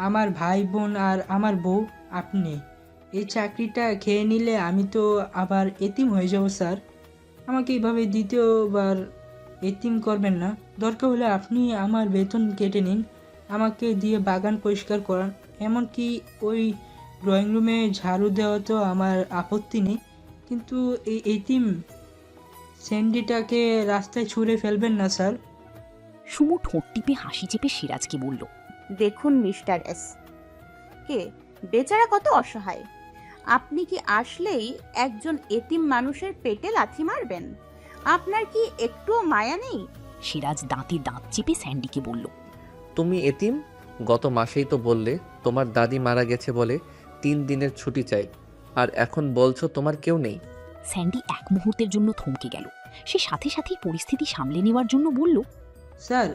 আমার ভাই বোন আর আমার বউ। আপনি এই চাকরিটা খেয়ে নিলে আমি তো আবার এতিম হয়ে যাব স্যার। আমাকে এইভাবে দ্বিতীয়বার এতিম করবেন না। দরকার হলে আপনি আমার বেতন কেটে নিন, আমাকে দিয়ে বাগান পরিষ্কার করান, এমনকি ওই ড্রয়িং রুমে ঝাড়ু দেওয়া তো আমার আপত্তি নেই। কিন্তু এই এতিম স্যান্ডিটাকে রাস্তায় ছুঁড়ে ফেলবেন না স্যার। সুমু ঠোঁট টিপে হাসি চেপে সিরাজকে বলল, দেখুন মিস্টার এস কে, বেচারা কত অসহায়। আপনি কি আসলেই একজন এতিম মানুষের পেটে লাথি মারবেন? আপনার কি একটুও মায়া নেই? সিরাজ দাঁতে দাঁত চেপে স্যান্ডিকে বলল, তুমি এতিম? গত মাসেই তো বললে তোমার দাদি মারা গেছে বলে 3 দিনের ছুটি চাই, আর এখন বলছো তোমার কেউ নেই। স্যান্ডি এক মুহূর্তের জন্য থমকে গেল। সে সাথে সাথেই পরিস্থিতি সামলে নেওয়ার জন্য বলল, স্যার,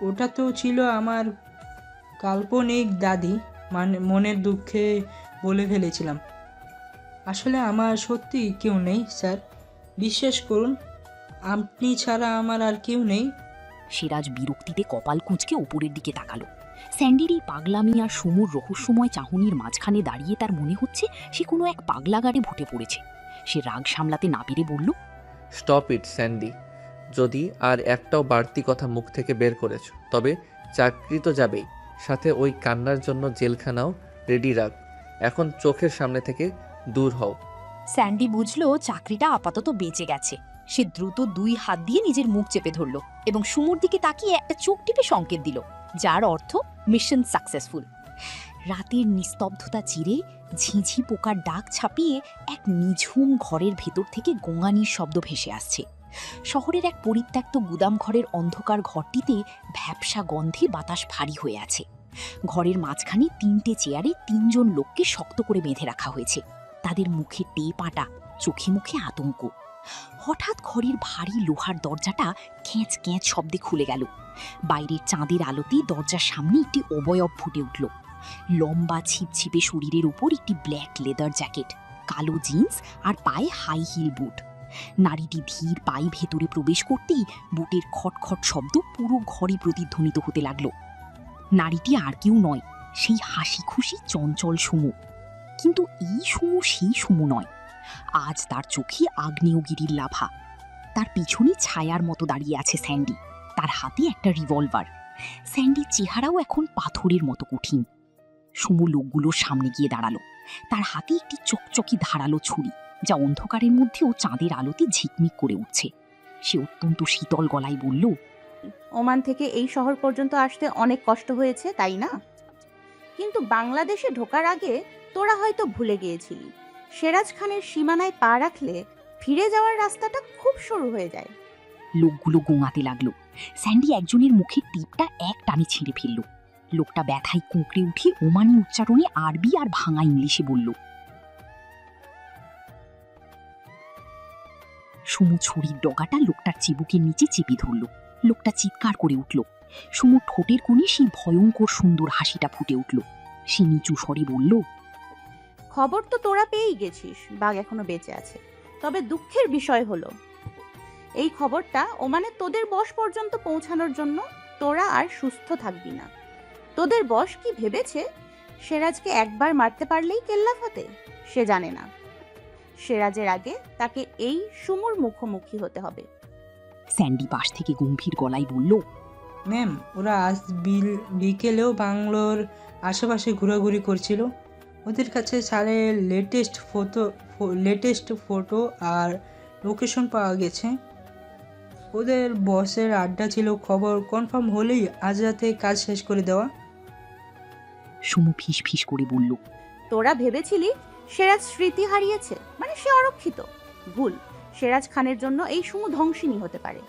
ওটা তো ছিল আমার কাল্পনিক দাদি, মানে মনের দুঃখে বলে ফেলেছিলাম। আসলে আমার সত্যি কেউ নেই স্যার, বিশ্বাস করুন। আপনি ছাড়া আমার আর কেউ নেই। সিরাজ বিরক্তিতে কপাল কুঁচকে উপরের দিকে তাকালো। স্যান্ডির এই পাগলামি আর সুমুর রহস্যময় চাহনির মাঝখানে দাঁড়িয়ে তার মনে হচ্ছে সে কোনো এক পাগলাগারে ভুটে পড়েছে। সে রাগ সামলাতে না পেরে বলল, স্টপ ইট স্যান্ডি। যদি আর একটাও বাড়তি কথা মুখ থেকে বের করেছ তবে চাকরি তো যাবেই, সাথে ওই কান্নার জন্য জেলখানাও রেডি রাখ। এখন চোখের সামনে থেকে দূর হও। স্যান্ডি বুঝলো চাকরিটা আপাতত বেঁচে গেছে। সে দ্রুত 2 হাত দিয়ে নিজের মুখ চেপে ধরল এবং সুমুর দিকে তাকিয়ে একটা চোখ টিপে সংকেত দিল, যার অর্থ মিশন সাকসেসফুল। রাতের নিস্তব্ধতা চিরে ঝিঝি পোকার ডাক ছাপিয়ে এক নিঝুম ঘরের ভেতর থেকে গোঙানির শব্দ ভেসে আসছে। শহরের এক পরিত্যক্ত গুদাম ঘরের অন্ধকার ঘরটিতে ভ্যাপসা গন্ধে বাতাস ভারী হয়ে আছে। ঘরের মাঝখানে 3টে চেয়ারে 3 জন লোককে শক্ত করে বেঁধে রাখা হয়েছে। তাদের মুখে টেপ আটা, চোখে মুখে আতঙ্ক। হঠাৎ ঘরের ভারী লোহার দরজাটা ক্যাঁচ ক্যাঁচ শব্দে খুলে গেল। বাইরের চাঁদের আলোতে দরজার সামনে একটি অবয়ব ফুটে উঠল। লম্বা ছিপছিপে শরীরের উপর একটি ব্ল্যাক লেদার জ্যাকেট, কালো জিন্স আর পায়ে হাই হিল বুট। নারীটি ধীর পায়ে ভেতরে প্রবেশ করতেই বুটের খটখট শব্দ পুরো ঘরে প্রতিধ্বনিত হতে লাগলো। নারীটি আর কেউ নয়, সেই হাসি খুশি চঞ্চল সুমু। কিন্তু এই সুমু সেই সুমু নয়। আজ তার চোখে আগ্নেয়গিরির লাভা। তার পিছনে ছায়ার মতো দাঁড়িয়ে আছে স্যান্ডি, তার হাতে একটা রিভলভার। স্যান্ডির চেহারাও এখন পাথরের মতো কঠিন। সুমু লোকগুলোর সামনে গিয়ে দাঁড়ালো। তার হাতে একটি চকচকি ধারালো ছুরি, যা অন্ধকারের মধ্যেও চাঁদের আলোতে ঝিকমিক করে উঠছে। সে অত্যন্ত শীতল গলায় বলল, ওমান থেকে এই শহর পর্যন্ত আসতে অনেক কষ্ট হয়েছে, তাই না? কিন্তু বাংলাদেশে ঢোকার আগে তোরা হয়তো ভুলে গিয়েছিলি, সেরাজ খানের সীমানায় পা রাখলে ফিরে যাওয়ার রাস্তাটা খুব সরু হয়ে যায়। লোকগুলো গোঙাতে লাগলো। স্যান্ডি একজনের মুখের টিপটা এক টানে ছিঁড়ে ফেলল। লোকটা ব্যথায় কুঁকড়ে উঠে ওমানি উচ্চারণে আরবি আর ভাঙা ইংলিশে বলল। সুমু ছুরির ডগাটা লোকটার চিবুকের নিচে চেপে ধরল। লোকটা চিৎকার করে উঠল। সুমুর ঠোঁটের কোণে সেই ভয়ঙ্কর সুন্দর হাসিটা ফুটে উঠল। সে নিচু স্বরে বলল, খবর তো তোরা পেয়েই গেছিস, বাঘ এখনো বেঁচে আছে। তবে দুঃখের বিষয় হলো, এই খবরটা ওমানে তোদের বশ পর্যন্ত পৌঁছানোর জন্য তোরা আর সুস্থ থাকবি না। তোদের বস কি ভেবেছে সেরাজকে একবার মারতে পারলেই কেল্লা ফতে? সে জানে না সেরাজের আগে তাকে এই সুমুর মুখোমুখি হতে হবে। স্যান্ডি পাশ থেকে গম্ভীর গলায় বলল, ম্যাম, ওরা আজ বিকেলেও বাংলোর আশেপাশে ঘোরাঘুরি করছিল। ওদের কাছে স্যারের লেটেস্ট ফটো আর লোকেশন পাওয়া গেছে। ওদের বসের আড্ডা ছিল, খবর কনফার্ম হলেই আজ রাতে কাজ শেষ করে দেওয়া। সুমু ফিস ফিস করে বলল, তোরা ভেবেছিলি সেরাজ স্মৃতি হারিয়েছে, মানে সে অরক্ষিত। ভুল। সেরাজ খানের জন্য এই সুমু ধ্বংসিনী হতে পারে।